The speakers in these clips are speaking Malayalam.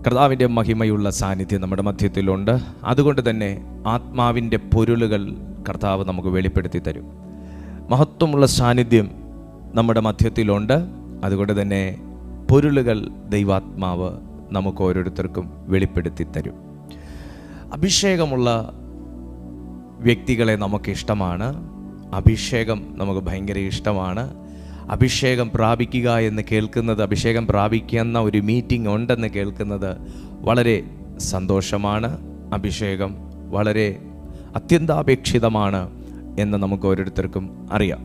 കർത്താവിൻ്റെ മഹിമയുള്ള സാന്നിധ്യം നമ്മുടെ മധ്യത്തിലുണ്ട്. അതുകൊണ്ട് തന്നെ ആത്മാവിൻ്റെ പൊരുളുകൾ കർത്താവ് നമുക്ക് വെളിപ്പെടുത്തി തരും. മഹത്വമുള്ള സാന്നിധ്യം നമ്മുടെ മധ്യത്തിലുണ്ട്. അതുകൊണ്ട് തന്നെ പൊരുളുകൾ ദൈവാത്മാവ് നമുക്ക് ഓരോരുത്തർക്കും വെളിപ്പെടുത്തി തരും. അഭിഷേകമുള്ള വ്യക്തികളെ നമുക്ക് ഇഷ്ടമാണ്. അഭിഷേകം നമുക്ക് ഭയങ്കര ഇഷ്ടമാണ്. അഭിഷേകം പ്രാപിക്കുക എന്ന് കേൾക്കുന്നത്, അഭിഷേകം പ്രാപിക്കുന്ന ഒരു മീറ്റിംഗ് ഉണ്ടെന്ന് കേൾക്കുന്നത് വളരെ സന്തോഷമാണ്. അഭിഷേകം വളരെ അത്യന്താപേക്ഷിതമാണ് എന്ന് നമുക്ക് ഓരോരുത്തർക്കും അറിയാം.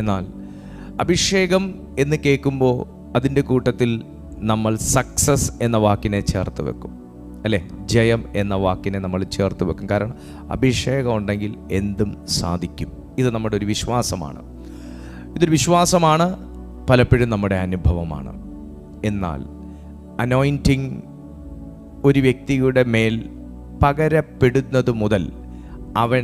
എന്നാൽ അഭിഷേകം എന്ന് കേൾക്കുമ്പോൾ അതിൻ്റെ കൂട്ടത്തിൽ നമ്മൾ സക്സസ് എന്ന വാക്കിനെ ചേർത്ത് വെക്കും, അല്ലേ? ജയം എന്ന വാക്കിനെ നമ്മൾ ചേർത്ത് വെക്കും. കാരണം അഭിഷേകം ഉണ്ടെങ്കിൽ എന്തും സാധിക്കും. ഇത് നമ്മുടെ ഒരു വിശ്വാസമാണ്. ഇതൊരു വിശ്വാസമാണ്, പലപ്പോഴും നമ്മുടെ അനുഭവമാണ്. എന്നാൽ അനോയിൻറ്റിങ് ഒരു വ്യക്തിയുടെ മേൽ പകരപ്പെടുന്നത് മുതൽ അവൻ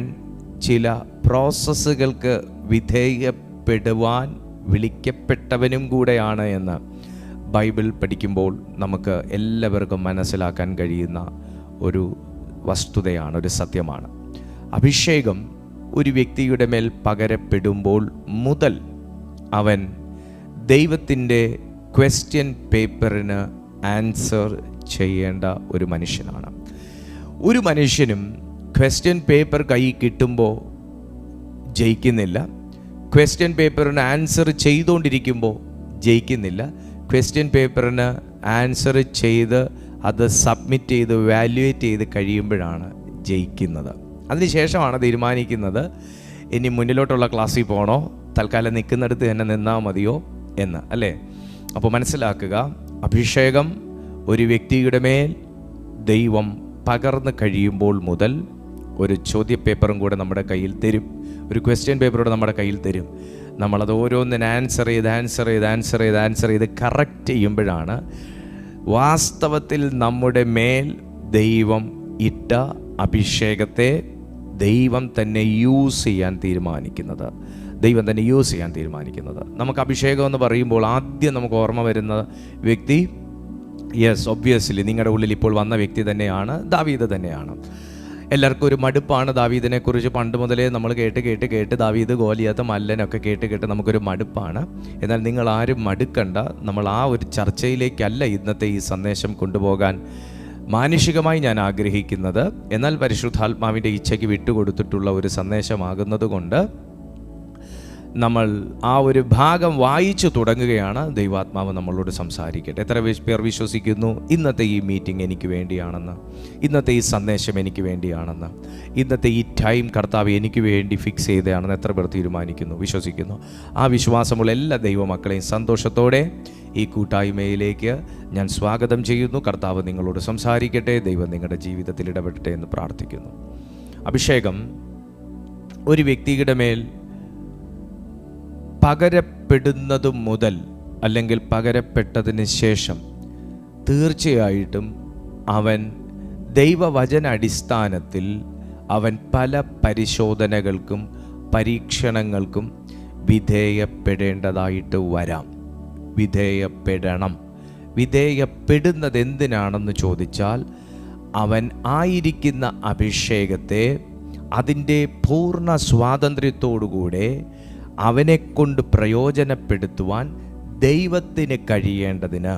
ചില പ്രോസസ്സുകൾക്ക് വിധേയപ്പെടുവാൻ വിളിക്കപ്പെട്ടവനും കൂടെയാണ് എന്ന് ബൈബിൾ പഠിക്കുമ്പോൾ നമുക്ക് എല്ലാവർക്കും മനസ്സിലാക്കാൻ കഴിയുന്ന ഒരു വസ്തുതയാണ്, ഒരു സത്യമാണ്. അഭിഷേകം ഒരു വ്യക്തിയുടെ മേൽ പകരപ്പെടുമ്പോൾ മുതൽ അവൻ ദൈവത്തിൻ്റെ ക്വസ്റ്റ്യൻ പേപ്പറിന് ആൻസർ ചെയ്യേണ്ട ഒരു മനുഷ്യനാണ്. ഒരു മനുഷ്യനും ക്വസ്റ്റ്യൻ പേപ്പർ കയ്യിൽ കിട്ടുമ്പോൾ ജയിക്കുന്നില്ല. ക്വസ്റ്റ്യൻ പേപ്പറിന് ആൻസർ ചെയ്തുകൊണ്ടിരിക്കുമ്പോൾ ജയിക്കുന്നില്ല. ക്വസ്റ്റ്യൻ പേപ്പറിന് ആൻസർ ചെയ്ത് അത് സബ്മിറ്റ് ചെയ്ത് വാല്യുവേറ്റ് ചെയ്ത് കഴിയുമ്പോഴാണ് ജയിക്കുന്നത്. അതിനുശേഷമാണ് തീരുമാനിക്കുന്നത് ഇനി മുന്നിലോട്ടുള്ള ക്ലാസ്സിൽ പോകണോ, തൽക്കാലം നിൽക്കുന്നിടത്ത് തന്നെ നിന്നാൽ മതിയോ എന്ന്, അല്ലേ? അപ്പോൾ മനസ്സിലാക്കുക, അഭിഷേകം ഒരു വ്യക്തിയുടെ മേൽ ദൈവം പകർന്ന് കഴിയുമ്പോൾ മുതൽ ഒരു ചോദ്യപേപ്പറും കൂടെ നമ്മുടെ കയ്യിൽ തരും, ഒരു ക്വസ്റ്റ്യൻ പേപ്പറൂടെ നമ്മുടെ കയ്യിൽ തരും. നമ്മളത് ഓരോന്നിന് ആൻസർ ചെയ്ത് കറക്റ്റ് ചെയ്യുമ്പോഴാണ് വാസ്തവത്തിൽ നമ്മുടെ മേൽ ദൈവം ഇട്ട അഭിഷേകത്തെ ദൈവം തന്നെ യൂസ് ചെയ്യാൻ തീരുമാനിക്കുന്നത്. നമുക്ക് അഭിഷേകം എന്ന് പറയുമ്പോൾ ആദ്യം നമുക്ക് ഓർമ്മ വരുന്ന വ്യക്തി, യെസ് ഒബ്വിയസ്ലി നിങ്ങളുടെ ഉള്ളിൽ ഇപ്പോൾ വന്ന വ്യക്തി തന്നെയാണ്, ദാവീദ് തന്നെയാണ്. എല്ലാവർക്കും ഒരു മടുപ്പാണ് ദാവീദിനെ കുറിച്ച്. പണ്ട് മുതലേ നമ്മൾ കേട്ട് ദാവീദ്, ഗോലിയാത്ത്, മല്ലനൊക്കെ കേട്ട് നമുക്കൊരു മടുപ്പാണ്. എന്നാൽ നിങ്ങൾ ആരും മടുക്കണ്ട. നമ്മൾ ആ ഒരു ചർച്ചയിലേക്കല്ല ഇന്നത്തെ ഈ സന്ദേശം കൊണ്ടുപോകാൻ മാനുഷികമായി ഞാൻ ആഗ്രഹിക്കുന്നത്. എന്നാൽ പരിശുദ്ധാത്മാവിൻ്റെ ഇച്ഛയ്ക്ക് വിട്ടുകൊടുത്തിട്ടുള്ള ഒരു സന്ദേശമാകുന്നത് കൊണ്ട് നമ്മൾ ആ ഒരു ഭാഗം വായിച്ചു തുടങ്ങുകയാണ്. ദൈവാത്മാവ് നമ്മളോട് സംസാരിക്കട്ടെ. എത്ര പേർ വിശ്വസിക്കുന്നു ഇന്നത്തെ ഈ മീറ്റിംഗ് എനിക്ക് വേണ്ടിയാണെന്ന്, ഇന്നത്തെ ഈ സന്ദേശം എനിക്ക് വേണ്ടിയാണെന്ന്, ഇന്നത്തെ ഈ ടൈം കർത്താവ് എനിക്ക് വേണ്ടി ഫിക്സ് ചെയ്തതാണെന്ന് എത്ര പേർ തീരുമാനിക്കുന്നു, വിശ്വസിക്കുന്നു? ആ വിശ്വാസമുള്ള എല്ലാ ദൈവമക്കളെയും സന്തോഷത്തോടെ ഈ കൂട്ടായ്മയിലേക്ക് ഞാൻ സ്വാഗതം ചെയ്യുന്നു. കർത്താവ് നിങ്ങളോട് സംസാരിക്കട്ടെ. ദൈവം നിങ്ങളുടെ ജീവിതത്തിൽ ഇടപെടട്ടെ എന്ന് പ്രാർത്ഥിക്കുന്നു. അഭിഷേകം ഒരു വ്യക്തിയുടെ മേൽ പകരപ്പെടുന്നത് മുതൽ അല്ലെങ്കിൽ പകരപ്പെട്ടതിന് ശേഷം തീർച്ചയായിട്ടും അവൻ ദൈവവചന അടിസ്ഥാനത്തിൽ അവൻ പല പരിശോധനകൾക്കും പരീക്ഷണങ്ങൾക്കും വിധേയപ്പെടേണ്ടതായിട്ട് വരാം. വിധേയപ്പെടുന്നത് എന്തിനാണെന്ന് ചോദിച്ചാൽ, അവൻ ആയിരിക്കുന്ന അഭിഷേകത്തെ അതിൻ്റെ പൂർണ്ണ സ്വാതന്ത്ര്യത്തോടുകൂടെ അവനെക്കൊണ്ട് പ്രയോജനപ്പെടുത്തുവാൻ ദൈവത്തിന് കഴിയേണ്ടതിന്,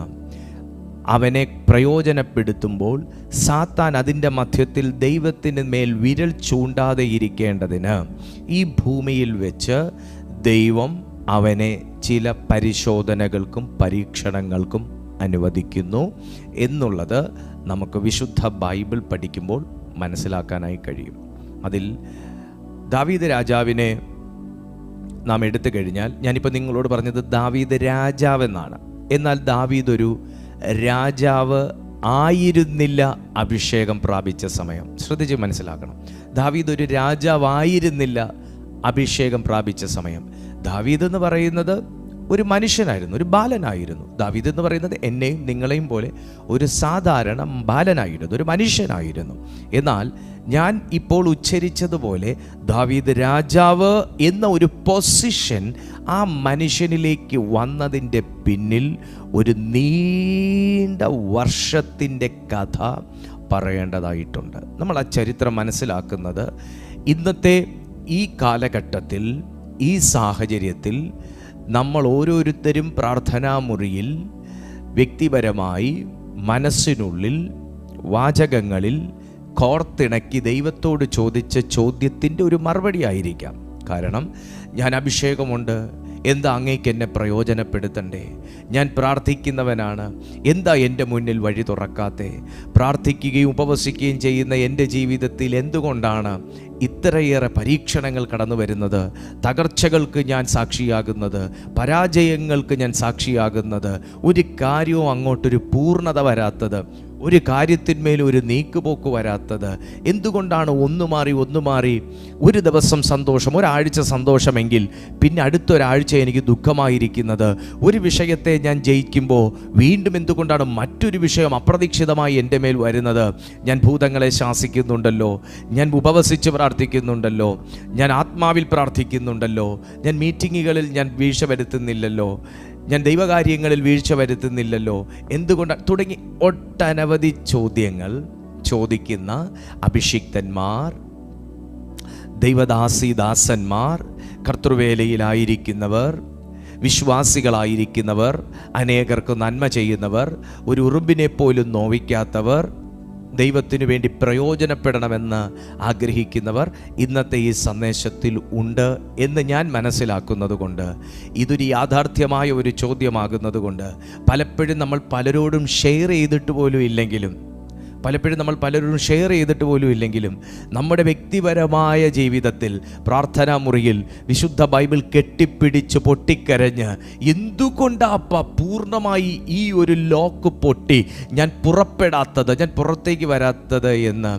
അവനെ പ്രയോജനപ്പെടുത്തുമ്പോൾ സാത്താൻ അതിൻ്റെ മധ്യത്തിൽ ദൈവത്തിന് മേൽ വിരൽ ചൂണ്ടാതെ ഇരിക്കേണ്ടതിന് ഈ ഭൂമിയിൽ വെച്ച് ദൈവം അവനെ ചില പരിശോധനകൾക്കും പരീക്ഷണങ്ങൾക്കും അനുവദിക്കുന്നു എന്നുള്ളത് നമുക്ക് വിശുദ്ധ ബൈബിൾ പഠിക്കുമ്പോൾ മനസ്സിലാക്കാനായി കഴിയും. അതിൽ ദാവീദ് രാജാവിനെ നാം എടുത്തു കഴിഞ്ഞാൽ, ഞാനിപ്പോൾ നിങ്ങളോട് പറഞ്ഞത് ദാവീദ് രാജാവെന്നാണ്. എന്നാൽ ദാവീദ് ഒരു രാജാവ് ആയിരുന്നില്ല അഭിഷേകം പ്രാപിച്ച സമയം. ശ്രദ്ധിച്ച് മനസ്സിലാക്കണം, ദാവീദ് ഒരു രാജാവായിരുന്നില്ല അഭിഷേകം പ്രാപിച്ച സമയം. ദാവീദ് എന്ന് പറയുന്നത് ഒരു മനുഷ്യനായിരുന്നു, ഒരു ബാലനായിരുന്നു. ദാവീദ് എന്ന് പറയുന്നത് എന്നെയും നിങ്ങളെയും പോലെ ഒരു സാധാരണ ബാലനായിരുന്നു, ഒരു മനുഷ്യനായിരുന്നു. എന്നാൽ ഞാൻ ഇപ്പോൾ ഉച്ചരിച്ചതുപോലെ ദാവീദ് രാജാവ് എന്ന ഒരു പൊസിഷൻ ആ മനുഷ്യനിലേക്ക് വന്നതിൻ്റെ പിന്നിൽ ഒരു നീണ്ട നീണ്ട വർഷത്തിൻ്റെ കഥ പറയേണ്ടതായിട്ടുണ്ട്. നമ്മൾ ആ ചരിത്രം മനസ്സിലാക്കുന്നത് ഇന്നത്തെ ഈ കാലഘട്ടത്തിൽ, ഈ സാഹചര്യത്തിൽ നമ്മൾ ഓരോരുത്തരും പ്രാർത്ഥനാമുറിയിൽ വ്യക്തിപരമായി മനസ്സിനുള്ളിൽ വാചകങ്ങളിൽ കോർത്തിണക്കി ദൈവത്തോട് ചോദിച്ച ചോദ്യത്തിൻ്റെ ഒരു മറുപടി ആയിരിക്കാം. കാരണം ഞാൻ അഭിഷേകമുണ്ട്, എന്താ അങ്ങേക്ക് എന്നെ പ്രയോജനപ്പെടുത്തണ്ടേ? ഞാൻ പ്രാർത്ഥിക്കുന്നവനാണ്, എന്താ എൻ്റെ മുന്നിൽ വഴി തുറക്കാത്തെ? പ്രാർത്ഥിക്കുകയും ഉപവസിക്കുകയും ചെയ്യുന്ന എൻ്റെ ജീവിതത്തിൽ എന്തുകൊണ്ടാണ് ഇത്രയേറെ പരീക്ഷണങ്ങൾ കടന്നു വരുന്നത്? തകർച്ചകൾക്ക് ഞാൻ സാക്ഷിയാകുന്നത്, പരാജയങ്ങൾക്ക് ഞാൻ സാക്ഷിയാകുന്നത്, ഒരു കാര്യവും അങ്ങോട്ടൊരു പൂർണ്ണത വരാത്തത്, ഒരു കാര്യത്തിന്മേൽ ഒരു നീക്കുപോക്ക് വരാത്തത് എന്തുകൊണ്ടാണ്? ഒന്നു മാറി ഒരു ദിവസം സന്തോഷം, ഒരാഴ്ച സന്തോഷമെങ്കിൽ പിന്നെ അടുത്തൊരാഴ്ച എനിക്ക് ദുഃഖമായിരിക്കുന്നത്. ഒരു വിഷയത്തെ ഞാൻ ജയിക്കുമ്പോൾ വീണ്ടും എന്തുകൊണ്ടാണ് മറ്റൊരു വിഷയം അപ്രതീക്ഷിതമായി എൻ്റെ മേൽ വരുന്നത്? ഞാൻ ഭൂതങ്ങളെ ശാസിക്കുന്നുണ്ടല്ലോ, ഞാൻ ഉപവസിച്ച് പ്രാർത്ഥിക്കുന്നുണ്ടല്ലോ, ഞാൻ ആത്മാവിൽ പ്രാർത്ഥിക്കുന്നുണ്ടല്ലോ, ഞാൻ മീറ്റിങ്ങുകളിൽ ഞാൻ വീഴ്ച വരുത്തുന്നില്ലല്ലോ, ഞാൻ ദൈവകാര്യങ്ങളിൽ വീഴ്ച വരുത്തുന്നില്ലല്ലോ, എന്തുകൊണ്ടാണ്? തുടങ്ങി ഒട്ടനവധി ചോദ്യങ്ങൾ ചോദിക്കുന്ന അഭിഷിക്തന്മാർ, ദൈവദാസന്മാർ, കർത്തൃവേലയിലായിരിക്കുന്നവർ, വിശ്വാസികളായിരിക്കുന്നവർ, അനേകർക്ക് നന്മ ചെയ്യുന്നവർ, ഒരു ഉറുമ്പിനെ പോലും നോവിക്കാത്തവർ, ദൈവത്തിനു വേണ്ടി പ്രയോജനപ്പെടണമെന്ന് ആഗ്രഹിക്കുന്നവർ ഇന്നത്തെ ഈ സന്ദേശത്തിൽ ഉണ്ട് എന്ന് ഞാൻ മനസ്സിലാക്കുന്നത് കൊണ്ട്, ഇതൊരു യാഥാർത്ഥ്യമായ ഒരു ചോദ്യമാകുന്നത് കൊണ്ട് പലപ്പോഴും നമ്മൾ പലരോടും ഷെയർ ചെയ്തിട്ട് പോലും ഇല്ലെങ്കിലും നമ്മുടെ വ്യക്തിപരമായ ജീവിതത്തിൽ പ്രാർത്ഥനാ മുറിയിൽ വിശുദ്ധ ബൈബിൾ കെട്ടിപ്പിടിച്ച് പൊട്ടിക്കരഞ്ഞ് എന്തുകൊണ്ടാപ്പ പൂർണ്ണമായി ഈ ഒരു ലോക്ക് പൊട്ടി ഞാൻ പുറപ്പെടാത്തത്, ഞാൻ പുറത്തേക്ക് വരാത്തത് എന്ന്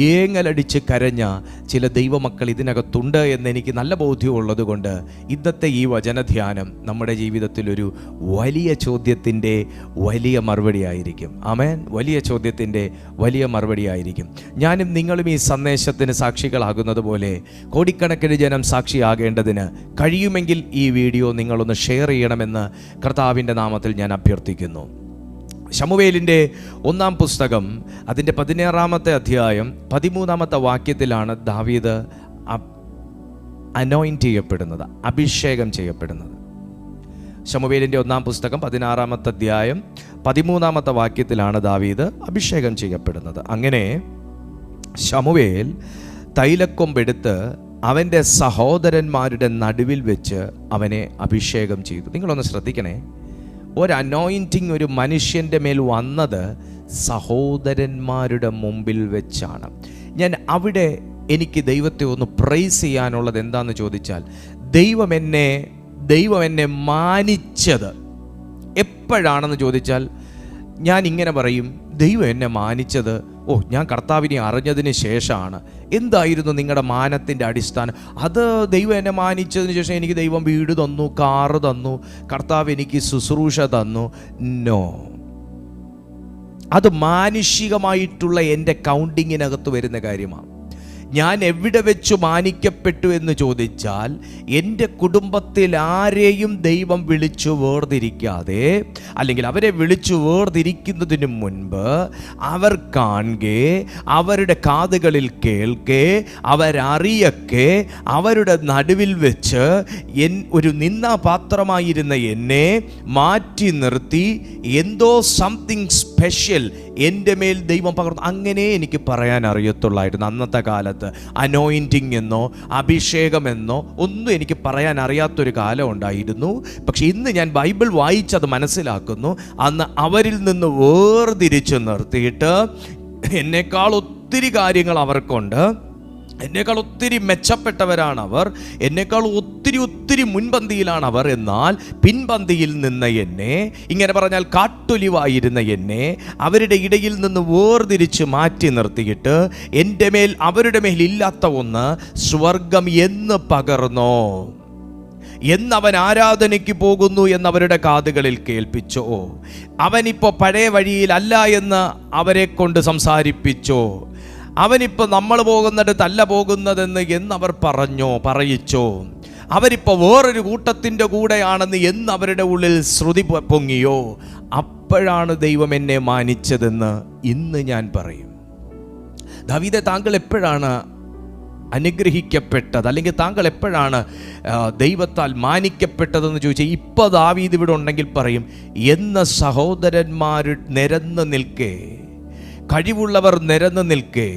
ഏങ്ങലടിച്ച് കരഞ്ഞ ചില ദൈവമക്കൾ ഇതിനകത്തുണ്ട് എന്ന് എനിക്ക് നല്ല ബോധ്യമുള്ളത് കൊണ്ട് ഇന്നത്തെ ഈ വചനധ്യാനം നമ്മുടെ ജീവിതത്തിലൊരു വലിയ ചോദ്യത്തിൻ്റെ വലിയ മറുപടിയായിരിക്കും. ആമേൻ. വലിയ ചോദ്യത്തിൻ്റെ വലിയ മറുപടിയായിരിക്കും. ഞാനും നിങ്ങളും ഈ സന്ദേശത്തിന് സാക്ഷികളാകുന്നത് പോലെ കോടിക്കണക്കിന് ജനം സാക്ഷിയാകേണ്ടതിന് കഴിയുമെങ്കിൽ ഈ വീഡിയോ നിങ്ങളൊന്ന് ഷെയർ ചെയ്യണമെന്ന് കർത്താവിൻ്റെ നാമത്തിൽ ഞാൻ അഭ്യർത്ഥിക്കുന്നു. ശമൂവേലിൻ്റെ 1-ാം പുസ്തകം അതിൻ്റെ 16-ാമത്തെ അധ്യായം 13-ാമത്തെ വാക്യത്തിലാണ് ദാവീദ് അനോയിൻറ്റ് ചെയ്യപ്പെടുന്നത്, അഭിഷേകം ചെയ്യപ്പെടുന്നത്. ശമൂവേലിൻ്റെ 1-ാം പുസ്തകം 16-ാമത്തെ അധ്യായം 13-ാമത്തെ വാക്യത്തിലാണ് ദാവീദ് അഭിഷേകം ചെയ്യപ്പെടുന്നത്. അങ്ങനെ ശമൂവേൽ തൈലക്കൊമ്പെടുത്ത് അവൻ്റെ സഹോദരന്മാരുടെ നടുവിൽ വെച്ച് അവനെ അഭിഷേകം ചെയ്തു. നിങ്ങളൊന്ന് ശ്രദ്ധിക്കണേ, ഒരു അനോയിൻറ്റിങ് ഒരു മനുഷ്യൻ്റെ മേൽ വന്നത് സഹോദരന്മാരുടെ മുമ്പിൽ വെച്ചാണ്. ഞാൻ അവിടെ എനിക്ക് ദൈവത്തെ ഒന്ന് പ്രൈസ് ചെയ്യാനുള്ളത് എന്താണെന്ന് ചോദിച്ചാൽ, ദൈവം എന്നെ മാനിച്ചത് എപ്പോഴാണെന്ന് ചോദിച്ചാൽ ഞാൻ ഇങ്ങനെ പറയും, ദൈവം എന്നെ മാനിച്ചത് ഞാൻ കർത്താവിനെ അറിഞ്ഞതിന് ശേഷമാണ്. എന്തായിരുന്നു നിങ്ങളുടെ മാനത്തിൻ്റെ അടിസ്ഥാനം? അത് ദൈവം എന്നെ മാനിച്ചതിന് ശേഷം എനിക്ക് ദൈവം വീട് തന്നു, കാറ് തന്നു, കർത്താവ് എനിക്ക് ശുശ്രൂഷ തന്നു. നോ, അത് മാനുഷികമായിട്ടുള്ള എൻ്റെ കൗണ്ടിങ്ങിനകത്ത് വരുന്ന കാര്യമാണ്. ഞാൻ എവിടെ വെച്ച് മാനിക്കപ്പെട്ടു എന്ന് ചോദിച്ചാൽ, എൻ്റെ കുടുംബത്തിൽ ആരെയും ദൈവം വിളിച്ചു വേർതിരിക്കാതെ, അല്ലെങ്കിൽ അവരെ വിളിച്ചു വേർതിരിക്കുന്നതിന് മുൻപ് അവർ കാണുകെ, അവരുടെ കാതുകളിൽ കേൾക്കെ, അവരറിയക്കെ, അവരുടെ നടുവിൽ വെച്ച് ഒരു നിന്ദാപാത്രമായിരുന്ന എന്നെ മാറ്റി നിർത്തി എന്തോ സംതിങ് സ്പെഷ്യൽ എൻ്റെ മേൽ ദൈവം പകർന്നു. അങ്ങനെ എനിക്ക് പറയാൻ അറിയത്തുള്ളായിരുന്നു. അന്നത്തെ കാലത്ത് അനോയിൻറ്റിങ് എന്നോ അഭിഷേകമെന്നോ ഒന്നും എനിക്ക് പറയാൻ അറിയാത്തൊരു കാലം ഉണ്ടായിരുന്നു. പക്ഷെ ഇന്ന് ഞാൻ ബൈബിൾ വായിച്ചത് മനസ്സിലാക്കുന്നു. അന്ന് അവരിൽ നിന്ന് വേർതിരിച്ച് നിർത്തിയിട്ട് എന്നേക്കാൾ ഒത്തിരി കാര്യങ്ങൾ അവർക്കുണ്ട്, എന്നേക്കാൾ ഒത്തിരി മെച്ചപ്പെട്ടവരാണ് അവർ, എന്നേക്കാൾ ഒത്തിരി മുൻപന്തിയിലാണ് അവർ. എന്നാൽ പിൻപന്തിയിൽ നിന്ന എന്നെ, ഇങ്ങനെ പറഞ്ഞാൽ കാട്ടൊലിവായിരുന്ന എന്നെ അവരുടെ ഇടയിൽ നിന്ന് വേർതിരിച്ച് മാറ്റി നിർത്തിയിട്ട് എൻ്റെ മേൽ അവരുടെ മേൽ ഇല്ലാത്ത ഒന്ന് സ്വർഗം എന്ന് പകർന്നോ, എന്നവൻ ആരാധനയ്ക്ക് പോകുന്നു എന്നവരുടെ കാതുകളിൽ കേൾപ്പിച്ചോ, അവനിപ്പോൾ പഴയ വഴിയിലല്ല എന്ന് അവരെ കൊണ്ട് സംസാരിപ്പിച്ചോ, അവനിപ്പോൾ നമ്മൾ പോകുന്നിടത്തല്ല പോകുന്നതെന്ന് എന്നവർ പറയിച്ചോ, അവരിപ്പോൾ വേറൊരു കൂട്ടത്തിൻ്റെ കൂടെയാണെന്ന് എന്ന് അവരുടെ ഉള്ളിൽ ശ്രുതി പൊങ്ങിയോ, അപ്പോഴാണ് ദൈവം എന്നെ മാനിച്ചതെന്ന് ഇന്ന് ഞാൻ പറയും. ദാവീദേ, താങ്കൾ എപ്പോഴാണ് അനുഗ്രഹിക്കപ്പെട്ടത്, അല്ലെങ്കിൽ താങ്കൾ എപ്പോഴാണ് ദൈവത്താൽ മാനിക്കപ്പെട്ടതെന്ന് ചോദിച്ചാൽ, ഇപ്പോൾ ദാവീദ് ഇവിടെ ഉണ്ടെങ്കിൽ പറയും, എന്ന സഹോദരന്മാർ നിരന്ന് നിൽക്കേ, കഴിവുള്ളവർ നിരന്ന് നിൽക്കേ,